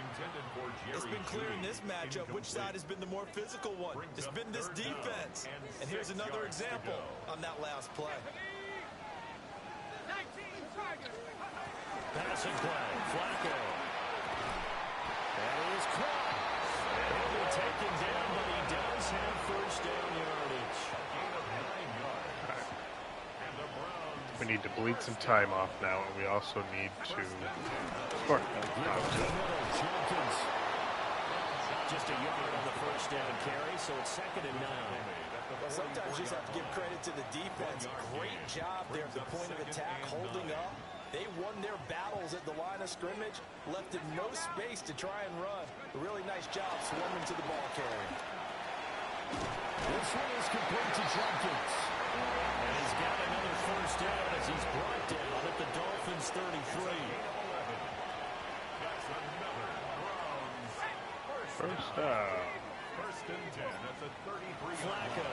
It's been clear in this matchup which side has been the more physical one. It's been this defense. And here's another example on that last play. Passing play, Flacco. And he is caught. And he'll be taken down, but he does have first down yardage. Gain of 9 yards. We need to bleed some time off now, and we also need to score. Just a yard on the first down carry, so it's 2nd and 9. Well, sometimes you just have to give credit to the defense. Great job there at the point of attack, holding up. They won their battles at the line of scrimmage, left them no space to try and run. A really nice job swarming to the ball carrier. This one is complete to Jenkins. And he's got another first down as he's brought down at the Dolphins' 33. First down. 1st and 10 at the 33. Flacco.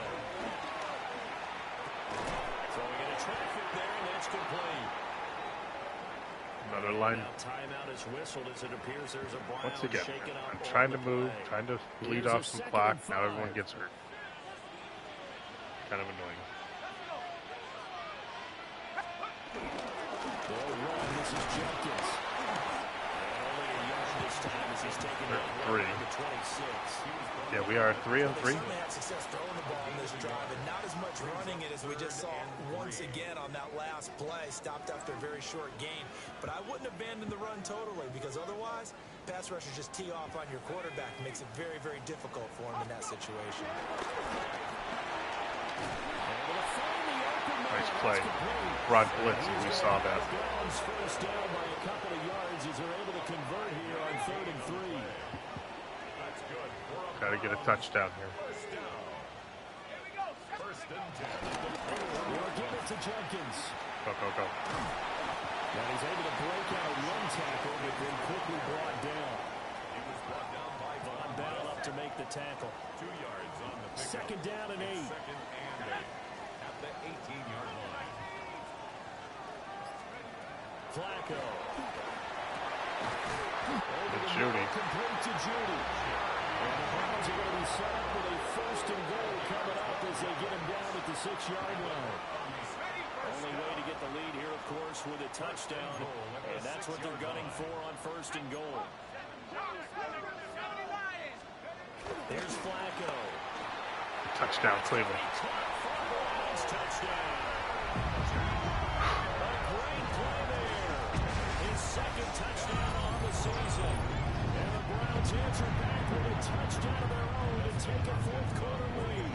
Throwing into traffic there, and that's complete. Another line. Now timeout is whistled as it appears there's a Brown Once again, shaken up I'm on trying to the move, play. trying to bleed Here's off a some 2nd clock. and Now everyone 5. gets hurt. Kind of annoying. They'll run. This is Jenkins. Only a yard this time as he's taken They're out three. on the 26. Yeah, we are 3 and 3. They certainly had success throwing the ball in this drive, and not as much running it as we just saw once again on that last play. Stopped after a very short gain. But I wouldn't abandon the run totally, because otherwise, pass rushers just tee off on your quarterback. Makes it very, very difficult for him in that situation. Nice play. Broad blitz, and we saw that. Browns first down by a couple of yards as they're able to convert here on 3rd and 3. Got to get a touchdown here. 1st and 10. They'll give it to Jenkins. Go, go, go. And he's able to break out one tackle, but then quickly brought down. He was brought down by Von Bell up to make the tackle. 2 yards on the pickup. 2nd down and 8. 2nd and 8 at the 18-yard line. Flacco. The Judy. Complete to Judy. And the Browns are going to be set up with a 1st and goal coming up as they get him down at the 6-yard line. Only way to get the lead here, of course, with a touchdown. And that's what they're gunning for on 1st and goal. There's Flacco. Touchdown, Cleveland. Touchdown. A great play there. His 2nd touchdown on the season. And the Browns answer back with a touchdown of their own to take a 4th quarter lead.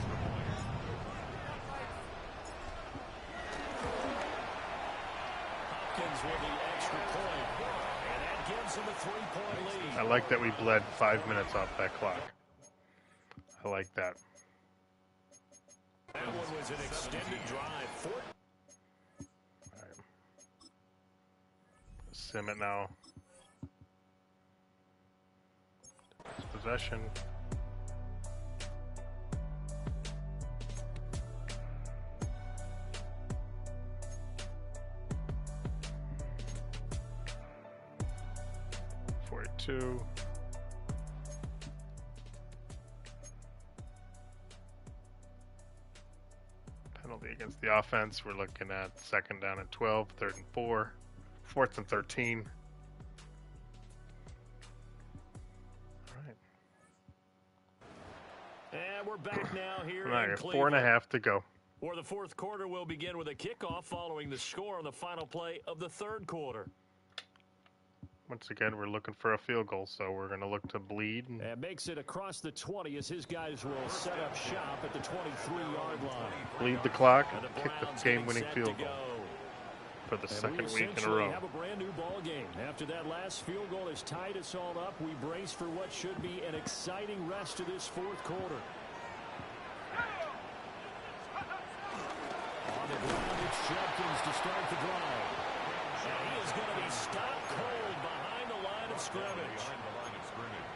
Hopkins with the extra point. And that gives them a 3-point lead. I like that we bled 5 minutes off that clock. I like that. That one was an extended drive. All right. Sim it now. Possession. Two. Penalty against the offense. We're looking at 2nd down and 12, 3rd and 4, 4th and 13. All right. And we're back now here All right, in 4.5 to go. Or the 4th quarter will begin with a kickoff following the score on the final play of the 3rd quarter. Once again, we're looking for a field goal, so we're going to look to bleed. And makes it across the 20 as his guys will set up shop at the 23-yard line. Bleed the clock and kick the game-winning field goal for the And 2nd week in a essentially row. have a brand new ball game. After that last field goal has tied us all up, we brace for what should be an exciting rest of this 4th quarter. On the ground, it's Jenkins to start the drive. And he is going to be stopped cold behind the line of scrimmage.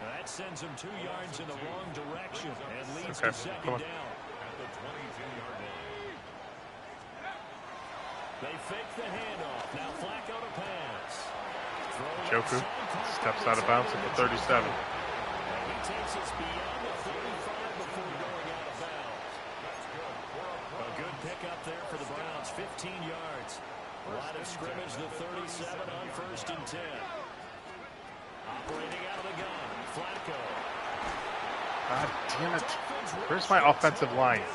That sends him 2 yards in the wrong direction and leads to 2nd down. At the 22-yard line. They fake the handoff. Now Flacco to pass. Joku steps out of bounds at the 37. And he takes us beyond the 35 before going out of bounds. A good pickup there for the Browns. 15 yards. Line of scrimmage, the 37 on 1st and 10. Operating out of the gun, Flacco. God damn it. Where's my offensive line? It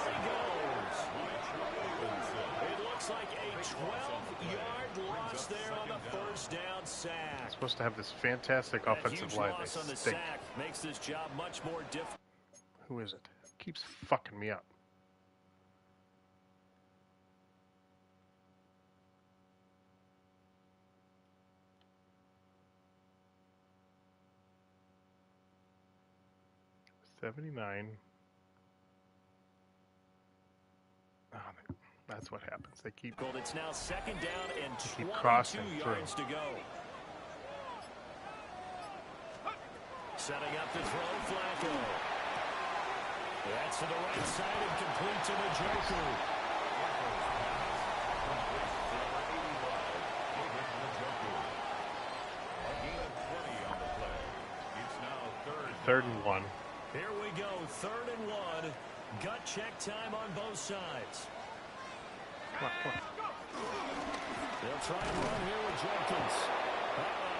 looks like a supposed to have this fantastic offensive line. They stink. Makes this job much more difficult. Who is it? Keeps fucking me up. $79. Oh, that's what happens. They keep. It's now second down and 22 crossing yards to go. Setting up to throw, Flacco. That's to the right side and complete to the Joker. Third and 1. Here we go, 3rd and 1. Gut check time on both sides. Come on. They'll try and run here with Jenkins.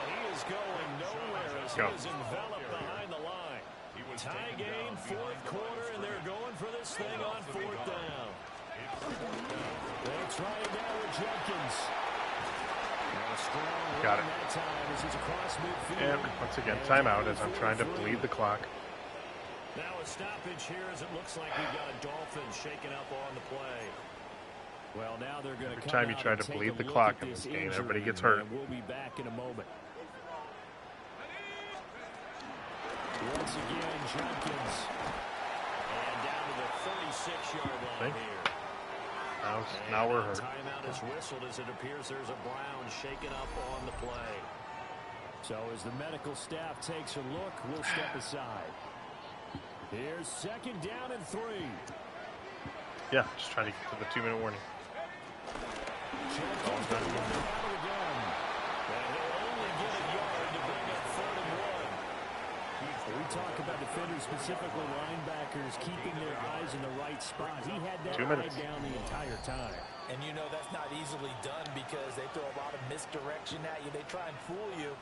He is going nowhere as he is enveloped behind the line. Tie game, 4th quarter, and they're going for this thing on 4th down. They try it now with Jenkins. Got it. And once again, timeout as I'm trying to bleed the clock. Now a stoppage here as it looks like we've got Dolphins shaking up on the play. Well, now they're going to Every time you try to bleed the clock in this game, everybody gets hurt. We'll be back in a moment. Once again, Jenkins. And down to the 36-yard line here. Now we're hurt. Timeout is whistled as it appears there's a Brown shaken up on the play. So as the medical staff takes a look, we'll step aside. Here's 2nd down and 3. Yeah, just trying to get to the 2-minute warning. Jenkins going to run out of the gun. And he'll only get a yard to bring up 3rd and 1. We talk about defenders, specifically linebackers, keeping their eyes in the right spot. He had that eye down the entire time. And you know that's not easily done because they throw a lot of misdirection at you. They try and fool you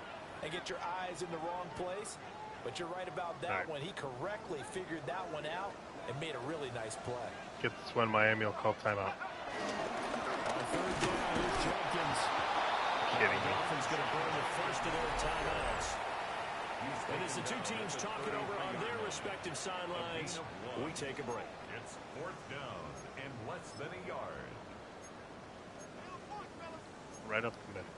and get your eyes in the wrong place. But you're right about that one. He correctly figured that one out and made a really nice play. Get this one, Miami will call timeout. On 3rd down, here's Jenkins. Kidding me. Dolphins going to burn the first of their timeouts. And as the two teams talk it over on their respective sidelines, we take a break. It's 4th down and less than a yard. Right up the middle.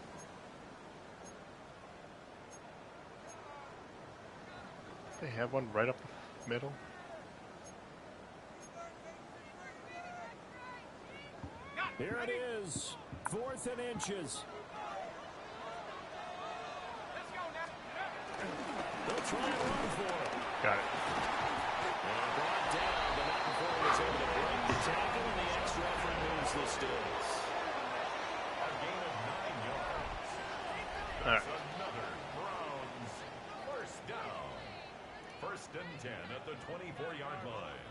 They have one right up the middle. Here it is, 4th and inches. They'll try and run for it. Got it. And brought down, but not before he was able to break the tackle, and the ex-ref removes the stills. A gain of 9 yards. All right. Another Browns 1st down. 1st and 10 at the 24-yard line.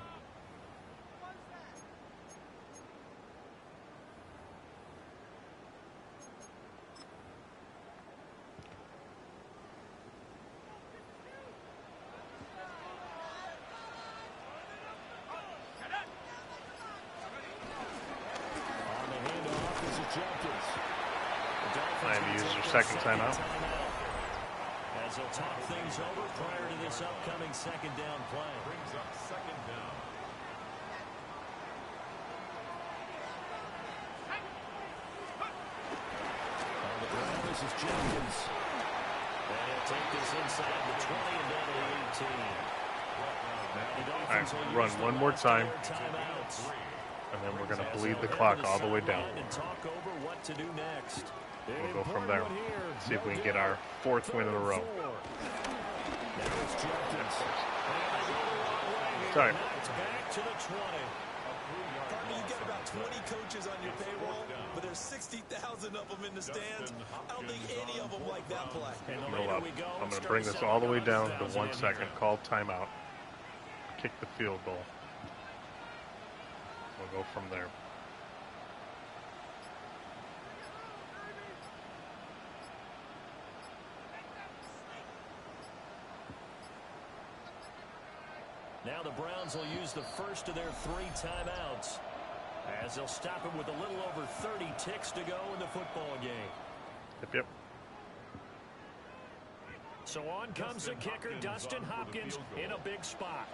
Miami uses their 2nd timeout. As they'll talk things over prior to this upcoming 2nd down play. Brings up 2nd down. On the ground, this is Jenkins. And he'll take this inside the 20 and down to the 18. All right, run one more time. And then we're going to bleed the clock all the way down. And talk over what to do next. We'll go from there. See if we can get our 4th win in a row. Sorry. It's back to the 20. You get about 20 coaches on your payroll, but there's 60,000 of them in the stands. I don't think any of them like that play. I'm going to bring this all the way down to 1 second. Call timeout. Kick the field goal. We'll go from there. Now the Browns will use the first of their 3 timeouts as they'll stop it with a little over 30 ticks to go in the football game. Yep. So on comes the kicker, Dustin Hopkins, in a big spot.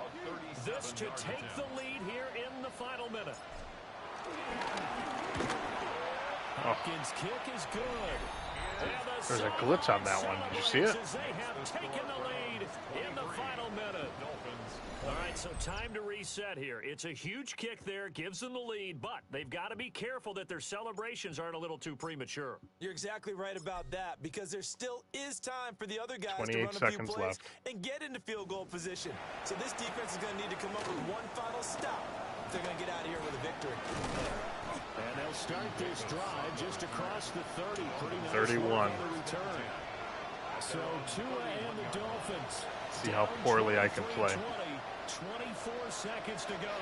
This to take the lead here in the final minute. Hopkins' kick is good. There's a glitch on that one. Did you see it? They have taken the lead in the final minute. All right, so time to reset here. It's a huge kick there, gives them the lead, but they've got to be careful that their celebrations aren't a little too premature. You're exactly right about that, because there still is time for the other guys to 28 run a few seconds plays left. and get into field goal position. So this defense is going to need to come up with one final stop if they're going to get out of here with a victory. And they'll start this drive just across the 30. Pretty nice 31. on the return. So Tua and the Dolphins. See how poorly I can play. 24 seconds to go.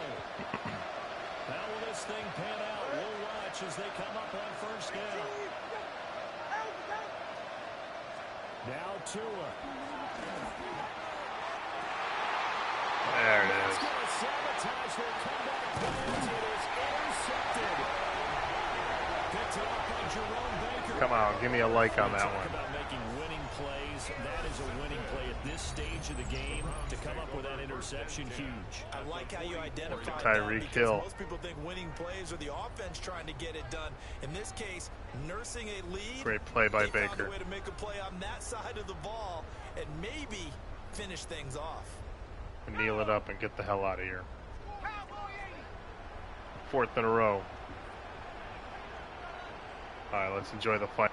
How will this thing pan out? We'll watch as they come up on first down. Now Tua. There it is. Sabotage their comeback plans. It is intercepted. Picked it up by Jerome Baker. Come on, give me a like on that Talk one. about making winning plays. That is a winning play at this stage of the game. To come up with that interception, huge. I like how you identify Tyreek that, Hill. because most people think winning plays are the offense trying to get it done. In this case, nursing a lead. Great play by they found Baker. a way to make a play on that side of the ball and maybe finish things off. Kneel it up and get the hell out of here. 4th in a row. All right, let's enjoy the fight.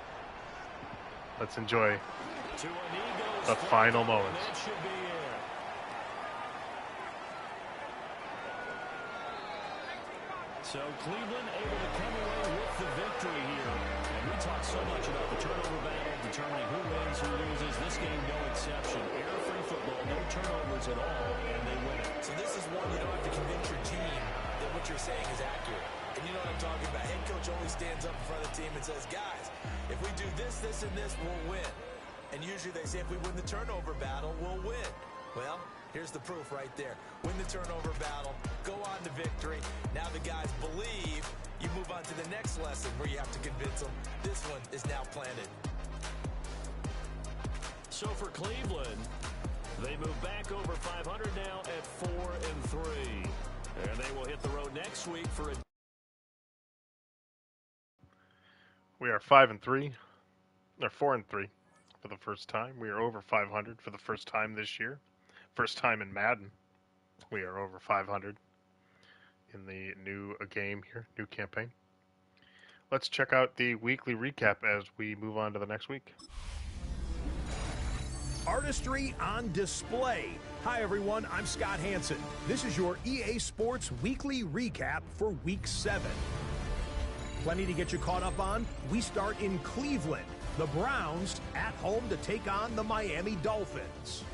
Let's enjoy the final moments. That should be it. So Cleveland able to come away with the victory here. And we talk so much about the turnover battle, determining who wins, who loses. This game, no exception. Error-free football, no turnovers at all, and they win it. So this is one you don't have to convince your team that what you're saying is accurate. And you know what I'm talking about. Head coach always stands up in front of the team and says, guys, if we do this, this, and this, we'll win. And usually they say if we win the turnover battle, we'll win. Well, here's the proof right there. Win the turnover battle, go on to victory. Now the guys believe. You move on to the next lesson where you have to convince them. This one is now planted. So for Cleveland, they move back over 500 now at 4-3. And they will hit the road next week for a... We are 5-3, or 4-3 for the first time. We are over 500 for the first time this year. First time in Madden. We are over 500 in the new game here, new campaign. Let's check out the weekly recap as we move on to the next week. Artistry on display. Hi, everyone. I'm Scott Hansen. This is your EA Sports Weekly Recap for Week 7. Plenty to get you caught up on. We start in Cleveland. The Browns at home to take on the Miami Dolphins.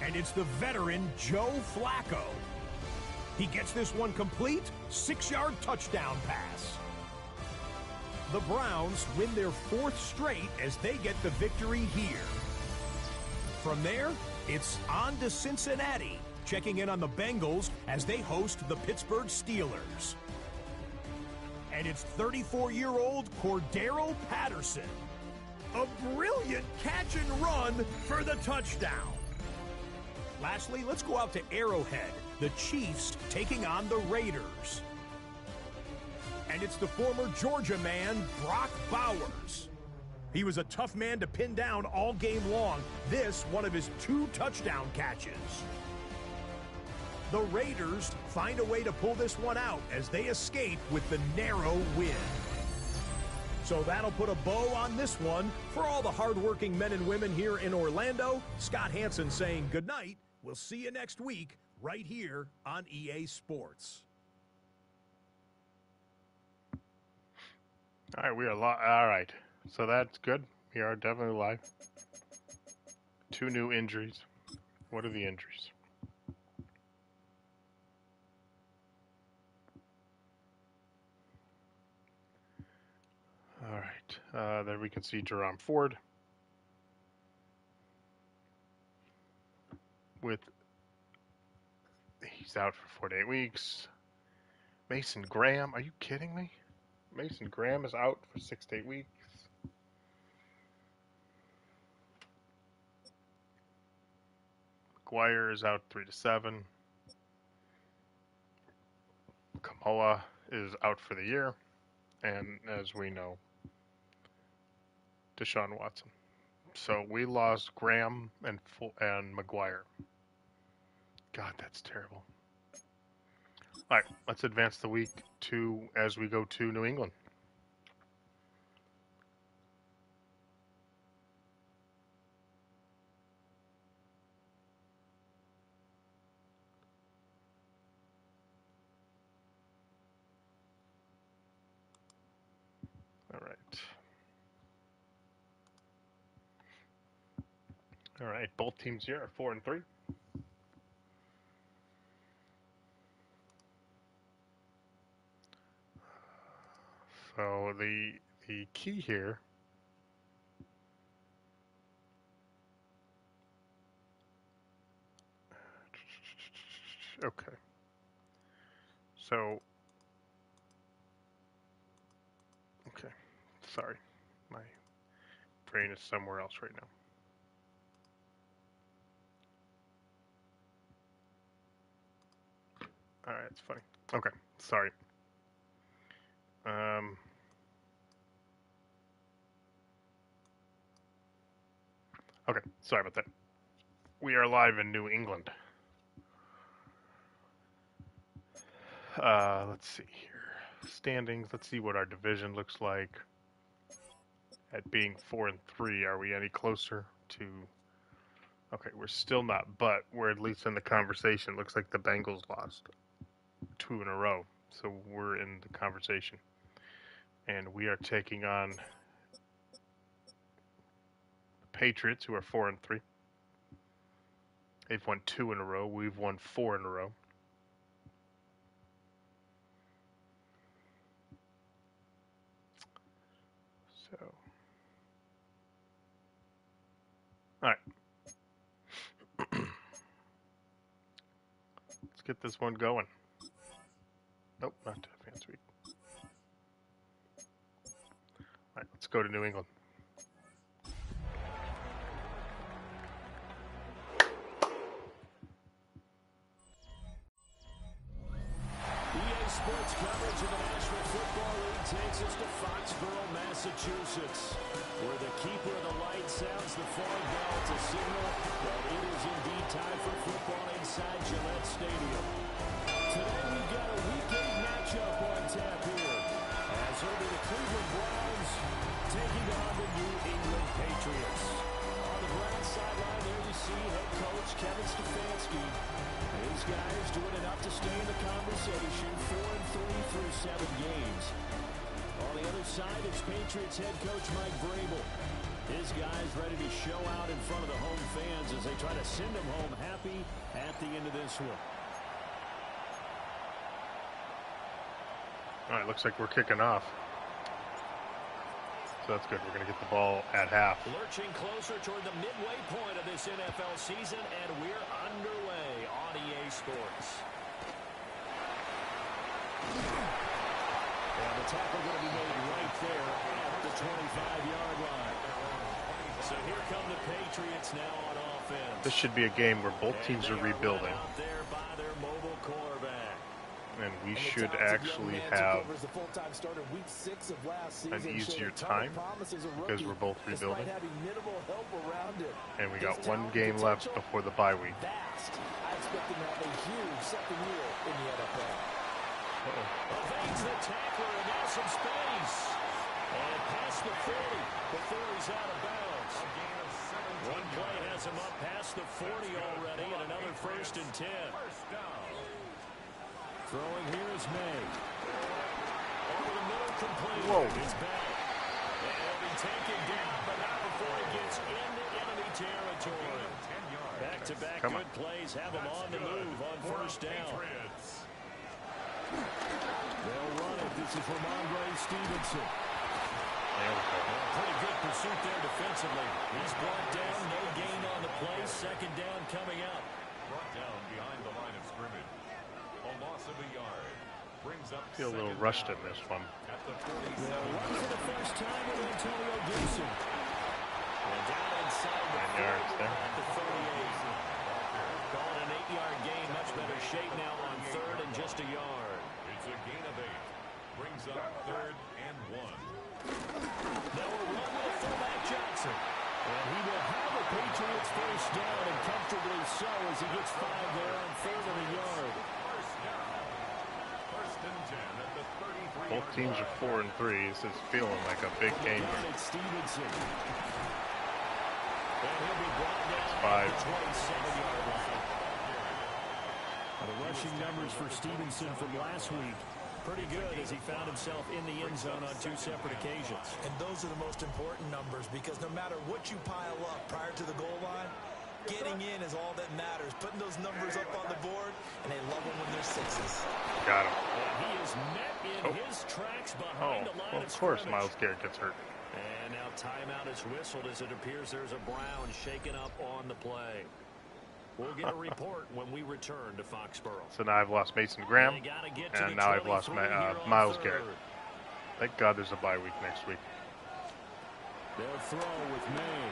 And it's the veteran Joe Flacco. He gets this one complete, 6-yard touchdown pass. The Browns win their 4th straight as they get the victory here. From there, it's on to Cincinnati, checking in on the Bengals as they host the Pittsburgh Steelers. And it's 34-year-old Cordero Patterson. A brilliant catch and run for the touchdown. Lastly, let's go out to Arrowhead, the Chiefs taking on the Raiders. And it's the former Georgia man, Brock Bowers. He was a tough man to pin down all game long. This, one of his 2 touchdown catches. The Raiders find a way to pull this one out as they escape with the narrow win. So that'll put a bow on this one. For all the hardworking men and women here in Orlando, Scott Hansen saying good night. We'll see you next week right here on EA Sports. All right, we are live. All right, so that's good. We are definitely live. 2 new injuries. What are the injuries? All right, there we can see Jerome Ford he's out for 4 to 8 weeks. Mason Graham, are you kidding me? Mason Graham is out for 6 to 8 weeks. McGuire is out 3-7. Kamoa is out for the year. And as we know, Deshaun Watson. So we lost Graham and McGuire. God, that's terrible. All right, let's advance the week as we go to New England. All right, both teams here are 4-3. So the key here okay. So okay. Sorry. My brain is somewhere else right now. All right, it's funny. Okay, sorry. Okay, sorry about that. We are live in New England. Let's see here. Standings. Let's see what our division looks like. At being 4-3, are we any closer to? Okay, we're still not, but we're at least in the conversation. Looks like the Bengals lost 2 in a row, so we're in the conversation. And we are taking on the Patriots, who are 4-3. They've won 2 in a row. We've won 4 in a row. So, all right. Let's get this one going. Nope, not advanced week. All right, let's go to New England. Sports coverage of the National Football League takes us to Foxborough, Massachusetts, where the keeper of the light sounds the flag bell to signal that it is indeed time for football inside Gillette Stadium. Today we've got a Week 8 matchup on tap here, as it'll be the Cleveland Browns taking on the New England Patriots. On the Browns sideline, there you see head coach Kevin Stefanski. His guys doing enough to stay in the conversation, 4-3 through 7 games. On the other side, it's Patriots head coach Mike Vrabel. His guys ready to show out in front of the home fans as they try to send them home happy at the end of this one. All right, looks like we're kicking off. So that's good. We're going to get the ball at half. Lurching closer toward the midway point of this NFL season, and we're underway on EA Sports. And the tackle going to be made right there at the 25-yard line. So here come the Patriots now on offense. This should be a game where both teams are rebuilding. Out there by their mobile quarterback. And we should actually have an easier time because we're both rebuilding. And we got one game left before the bye week. I expect him to have a huge second year in the NFL. Evades the tackler and now some space. And past the 40 before he's out of bounds. One play has him up past the 40 already, and another 1st and 10. Throwing here is May. Over the middle, complete. Whoa. It's back. And he'll be taken down, but not before he gets into enemy territory. Back-to-back good plays have him on the move on 1st down. They'll run it. This is from Andre Stevenson. Pretty good pursuit there defensively. He's brought down, no gain on the play. 2nd down coming up. Brought down behind the line of scrimmage. A loss of a yard. Brings up Feel a little rushed in this one. At the 47. They'll run for the first time with Antonio Gibson. And down inside the 9 yards there. at the 38. Calling an 8-yard gain, much better shape now on 3rd and just a yard. It's a gain of 8. Brings up 3rd and 1. Now a run with a fullback Johnson. And he will have a Patriots first down, and comfortably so as he gets 5 there on 3rd and a yard. First down. 1st and 10 at the 33. Both teams are 4 and 3. This is feeling like a big game here. Stevenson. And he'll be brought down 5. at the 27-yard line. The rushing numbers for Stevenson from last week, pretty good as he found himself in the end zone on 2 separate occasions. And those are the most important numbers, because no matter what you pile up prior to the goal line, getting in is all that matters. Putting those numbers up on the board, and they love them when they're 6s. Got him. And he is met in his tracks behind the line Well, of course scrimmage. Myles Garrett gets hurt. And now timeout is whistled as it appears there's a Brown shaken up on the play. We'll get a report when we return to Foxborough. So now I've lost Mason Graham, and now I've lost Myles Garrett. Thank God there's a bye week next week. They'll throw with May.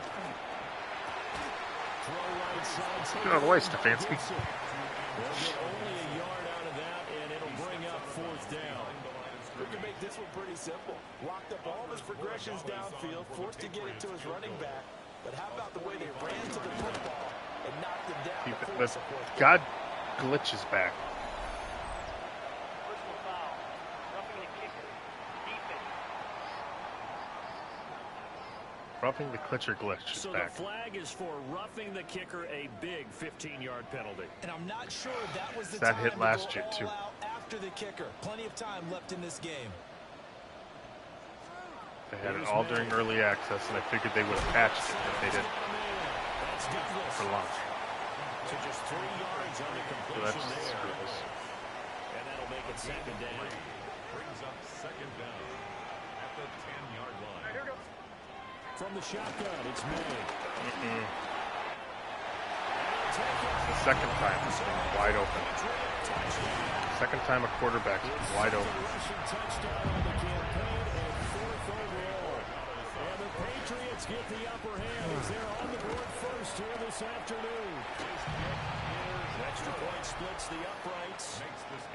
Throw right side. Get out of the way, Stefanski. They'll get only a yard out of that, and it'll bring up 4th down. We can make this one pretty simple. Locked up all of his progressions downfield, forced to get it to his running back. But how about the way they ran to the football and knocked him down? God glitches back. Roughing the Klitcher glitch is So back. the flag is for roughing the kicker, a big 15-yard penalty. And I'm not sure that was the That time hit last year, to too. go all out after the kicker. Plenty of time left in this game. They had it all during early access, and I figured they would have patched it if they didn't for lunch. So just 3 yards on the So completion that's there. screws. And that'll make it 2nd down. Brings up 2nd down at the 10-yard line. From the shotgun, it's May. The second time it's been wide open. Second time a quarterback's been wide open. Touchdown on the campaign and 4th overall. And the Patriots get the upper hand as they're on the board first here this afternoon. Extra point splits the uprights.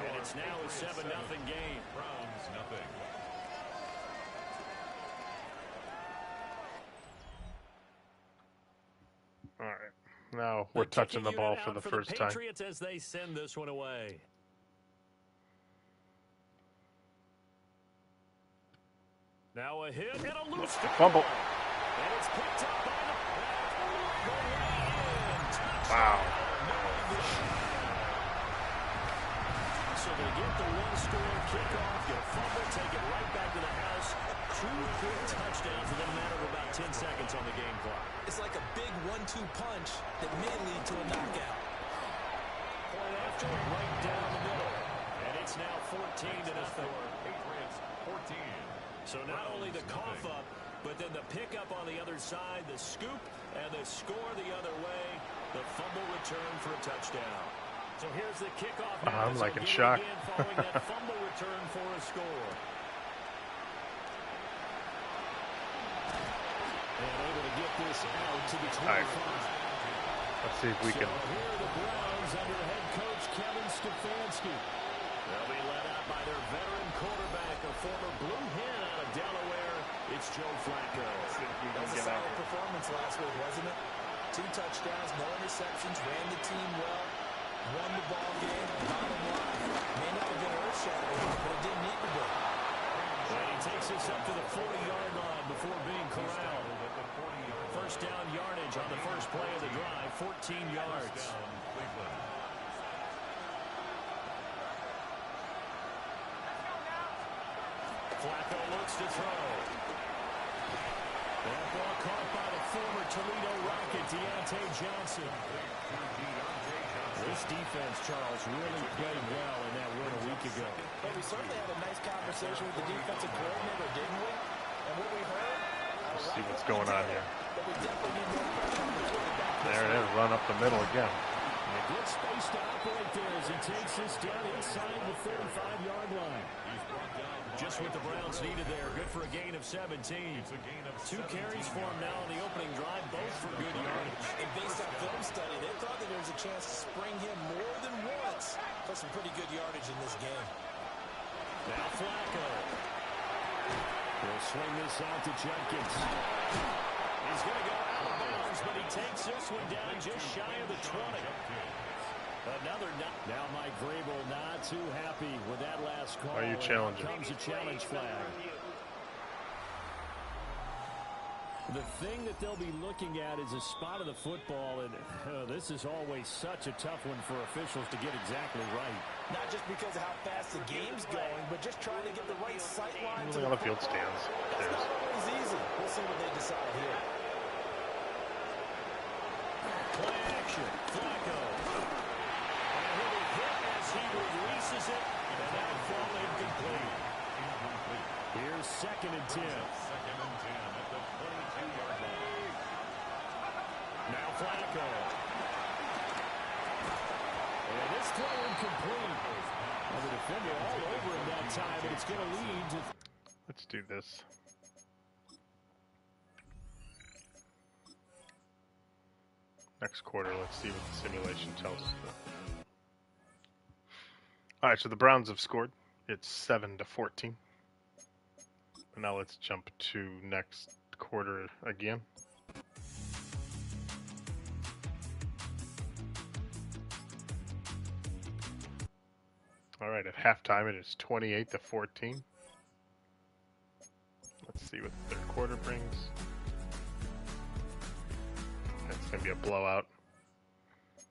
And it's now a 7-0 game. Browns nothing. All right. Now we're touching the ball for the first time. Patriots as they send this one away. Now a hit and a loose Fumble. And it's picked up by the Wow. So they get the 1-score kickoff, get a fumble, take it right back to the house. 2 quick touchdowns within a matter of about 10 seconds on the game clock. It's like a big 1-2 punch that may lead to a knockout. Point after, right down the middle. And it's now 14-0. Patriots 14. So not only the cough up, but then the pickup on the other side, the scoop, and the score the other way. The fumble return for a touchdown. So here's the kickoff. I'm like in shock. Following that fumble return for a score. And able to get this out to the 25. All right. Let's see if we can. So here are the Browns under head coach Kevin Stefanski. They'll be led out by their veteran quarterback, a former Blue Hen out of Delaware. It's Joe Flacco. That was a solid performance last week, wasn't it? 2 touchdowns, no interceptions, ran the team well, won the ball game. Bottom line, may not have been earth-shattering, but it didn't need to be. And he takes us up to the 40-yard line before being corralled. First down yardage on the first play of the drive, 14 yards. Flacco looks to throw. That ball caught by the former Toledo Rocket, Deontay Johnson. This defense, Charles, really played well in that win a week ago. But we certainly had a nice conversation with the defensive coordinator, didn't we? And what we heard... Let's see what's going on here. But we definitely need more pressure on the quarterback. There it is, run up the middle again. A good space to operate there as he takes this down inside the 35-yard line. Just what the Browns needed there. Good for a gain of 17. 2 carries for him now on the opening drive, both for good yardage. And based on film study, they thought that there was a chance to spring him more than once. Plus some pretty good yardage in this game. Now Flacco. He'll swing this out to Jenkins. He's going to go out of bounds, but he takes this one down just shy of the 20. Another now Mike Vrabel not too happy with that last call. Are you challenging? Comes a challenge flag. The thing that they'll be looking at is a spot of the football, and this is always such a tough one for officials to get exactly right. Not just because of how fast the game's going, but just trying to get the right sight line. Moving on the field stands. That's not always easy. We'll see what they decide here. Play action. Flacco. And he'll be hit as he releases it, and that'll fall incomplete. Here's 2nd and 10. Now Flacco. And this throw incomplete. Well, the defender all over him that time, and it's going to lead to... Let's do this. Next quarter, let's see what the simulation tells us. All right, so the Browns have scored. It's 7-14. Now let's jump to next quarter again. All right, at halftime it is 28-14. Let's see what the third quarter brings. It's going to be a blowout.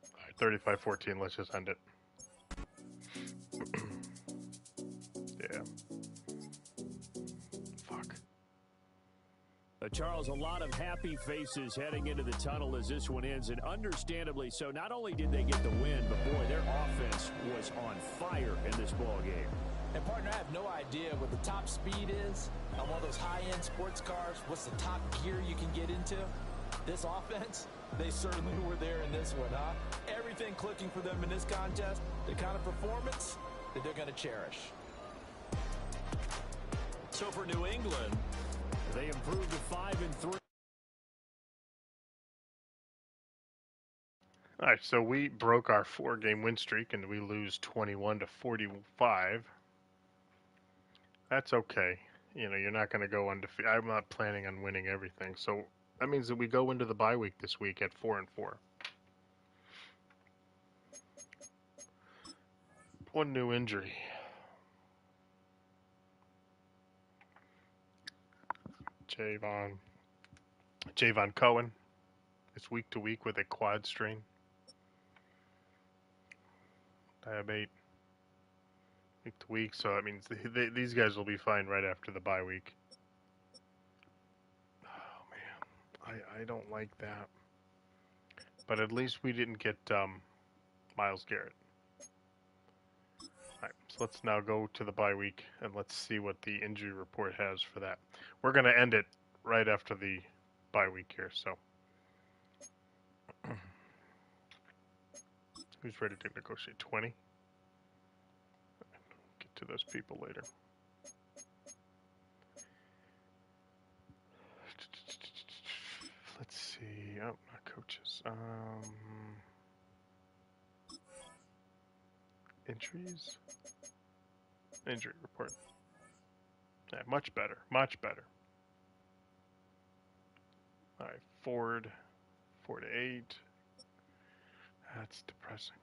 All right, 35-14, let's just end it. Yeah. Fuck. Charles, a lot of happy faces heading into the tunnel as this one ends, and understandably so. Not only did they get the win, but boy, their offense was on fire in this ball game. And partner, I have no idea what the top speed is on one of those high-end sports cars. What's the top gear you can get into? This offense, they certainly were there in this one, huh? Everything clicking for them in this contest, the kind of performance that they're going to cherish. So for New England, they improved to 5-3. All right, so we broke our 4-game win streak and we lose 21-45. That's okay. You know, you're not going to go undefeated. I'm not planning on winning everything. So that means that we go into the bye week this week at 4-4. One new injury. Javon Cohen is week to week with a quad strain. Diabate. Week to week, so that means these guys will be fine right after the bye week. Oh man, I don't like that. But at least we didn't get Myles Garrett. All right, so let's now go to the bye week and let's see what the injury report has for that. We're going to end it right after the bye week here, so. Who's ready to negotiate? 20? Get to those people later. Let's see. Oh, not coaches. Injuries? Injury report. Yeah, much better. Much better. All right, Ford, 4-8. That's depressing.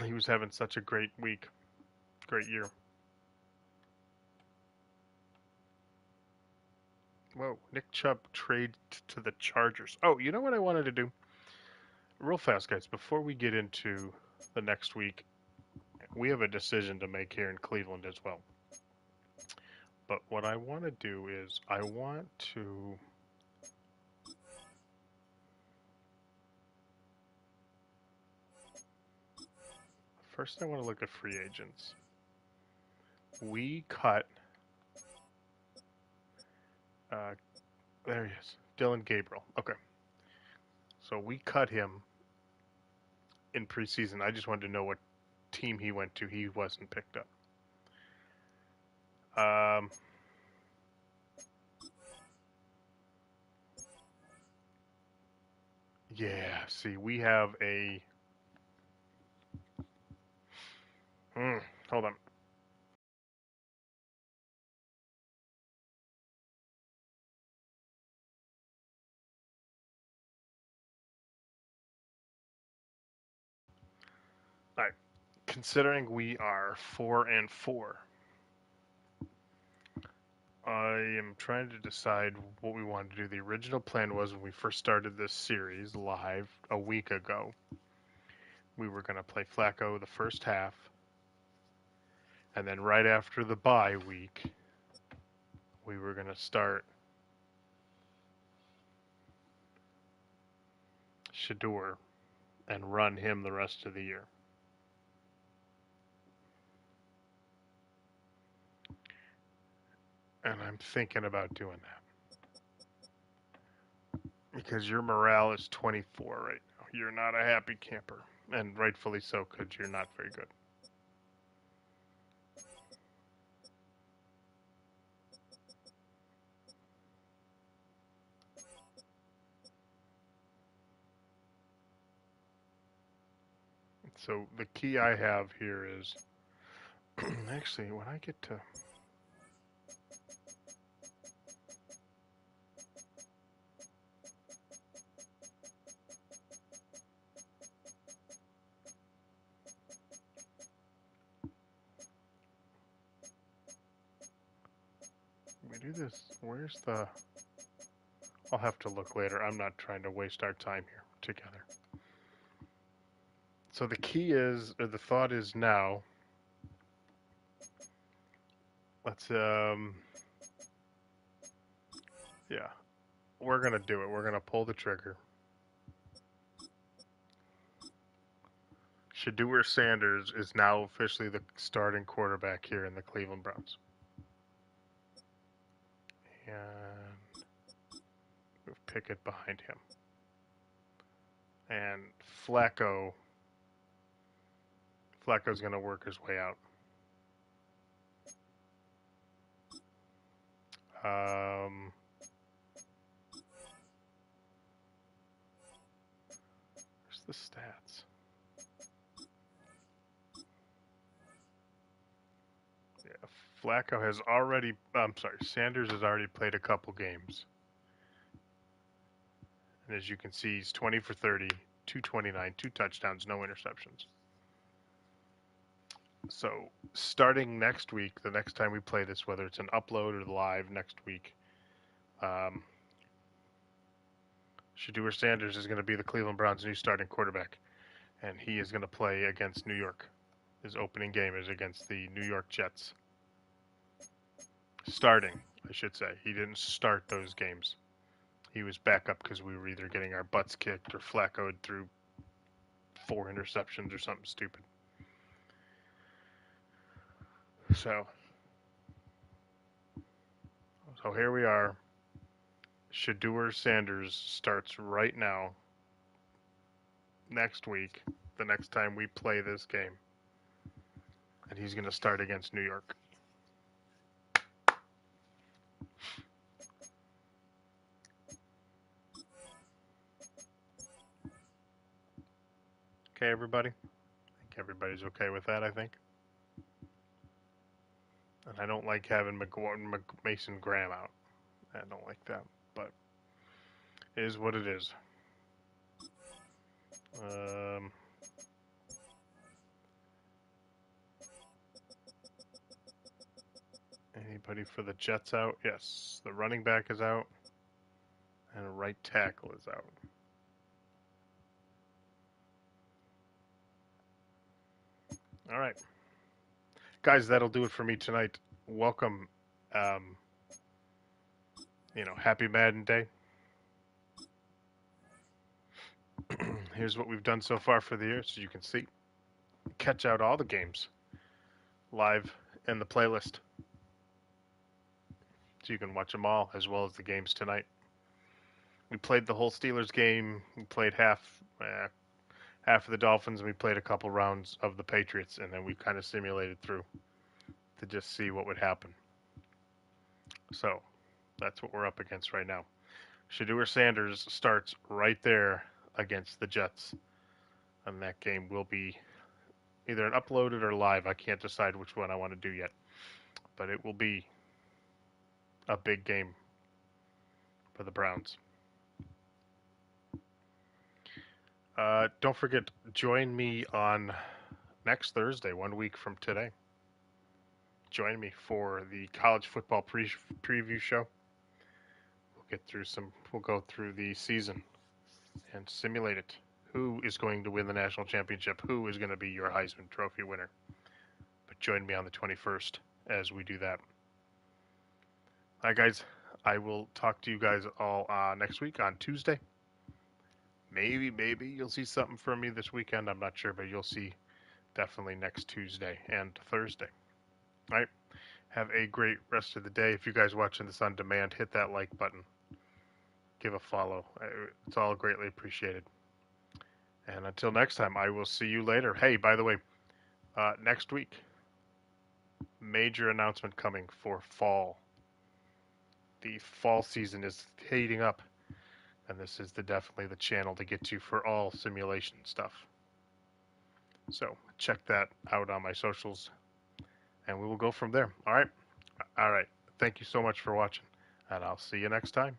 He was having such a great week. Great year. Whoa, Nick Chubb trade to the Chargers. Oh, you know what I wanted to do? Real fast, guys, before we get into the next week, we have a decision to make here in Cleveland as well. But what I want to do is I want to... First, I want to look at free agents. We cut... there he is. Dylan Gabriel. Okay. So we cut him in preseason. I just wanted to know what team he went to. He wasn't picked up. Yeah, see, we have a... hold on. All right. Considering we are 4-4, I am trying to decide what we want to do. The original plan was when we first started this series live a week ago, we were going to play Flacco the first half, and then right after the bye week, we were going to start Shador and run him the rest of the year. And I'm thinking about doing that. Because your morale is 24 right now. You're not a happy camper. And rightfully so, because you're not very good. So the key I have here is... actually, when I get to... we do this, where's the... I'll have to look later. I'm not trying to waste our time here together. So the key is, or the thought is now, let's, yeah, we're going to do it. We're going to pull the trigger. Shador Sanders is now officially the starting quarterback here in the Cleveland Browns. And move Pickett behind him. And Flacco's going to work his way out. Where's the stats? Yeah, Flacco has already, Sanders has already played a couple games. And as you can see, he's 20 for 30, 229, 2 touchdowns, no interceptions. So starting next week, the next time we play this, whether it's an upload or live next week, Shador Sanders is going to be the Cleveland Browns' new starting quarterback. And he is going to play against New York. His opening game is against the New York Jets. Starting, I should say. He didn't start those games. He was back up because we were either getting our butts kicked or Flacco'd threw 4 interceptions or something stupid. So here we are. Shador Sanders starts right now, next week, the next time we play this game. And he's going to start against New York. Okay, everybody? I think everybody's okay with that, I think. And I don't like having Mason Graham out. I don't like that, but it is what it is. Anybody for the Jets out? Yes, the running back is out, and a right tackle is out. All right. Guys, that'll do it for me tonight. Welcome, happy Madden Day. Here's what we've done so far for the year, so you can see. Catch out all the games live in the playlist. So you can watch them all, as well as the games tonight. We played the whole Steelers game. We played half half of the Dolphins, and we played a couple rounds of the Patriots, and then we kind of simulated through to just see what would happen. So that's what we're up against right now. Shedeur Sanders starts right there against the Jets, and that game will be either an uploaded or live. I can't decide which one I want to do yet, but it will be a big game for the Browns. Don't forget, join me on next Thursday, 1 week from today. Join me for the college football preview show. We'll go through the season and simulate it. Who is going to win the national championship? Who is going to be your Heisman Trophy winner? But join me on the 21st as we do that. All right, guys. I will talk to you guys all next week on Tuesday. Maybe you'll see something from me this weekend. I'm not sure, but you'll see definitely next Tuesday and Thursday. All right. Have a great rest of the day. If you guys watching this on demand, hit that like button. Give a follow. It's all greatly appreciated. And until next time, I will see you later. Hey, by the way, next week, major announcement coming for fall. The fall season is heating up, and this is definitely the channel to get to for all simulation stuff. So check that out on my socials, and we will go from there. All right. Thank you so much for watching, and I'll see you next time.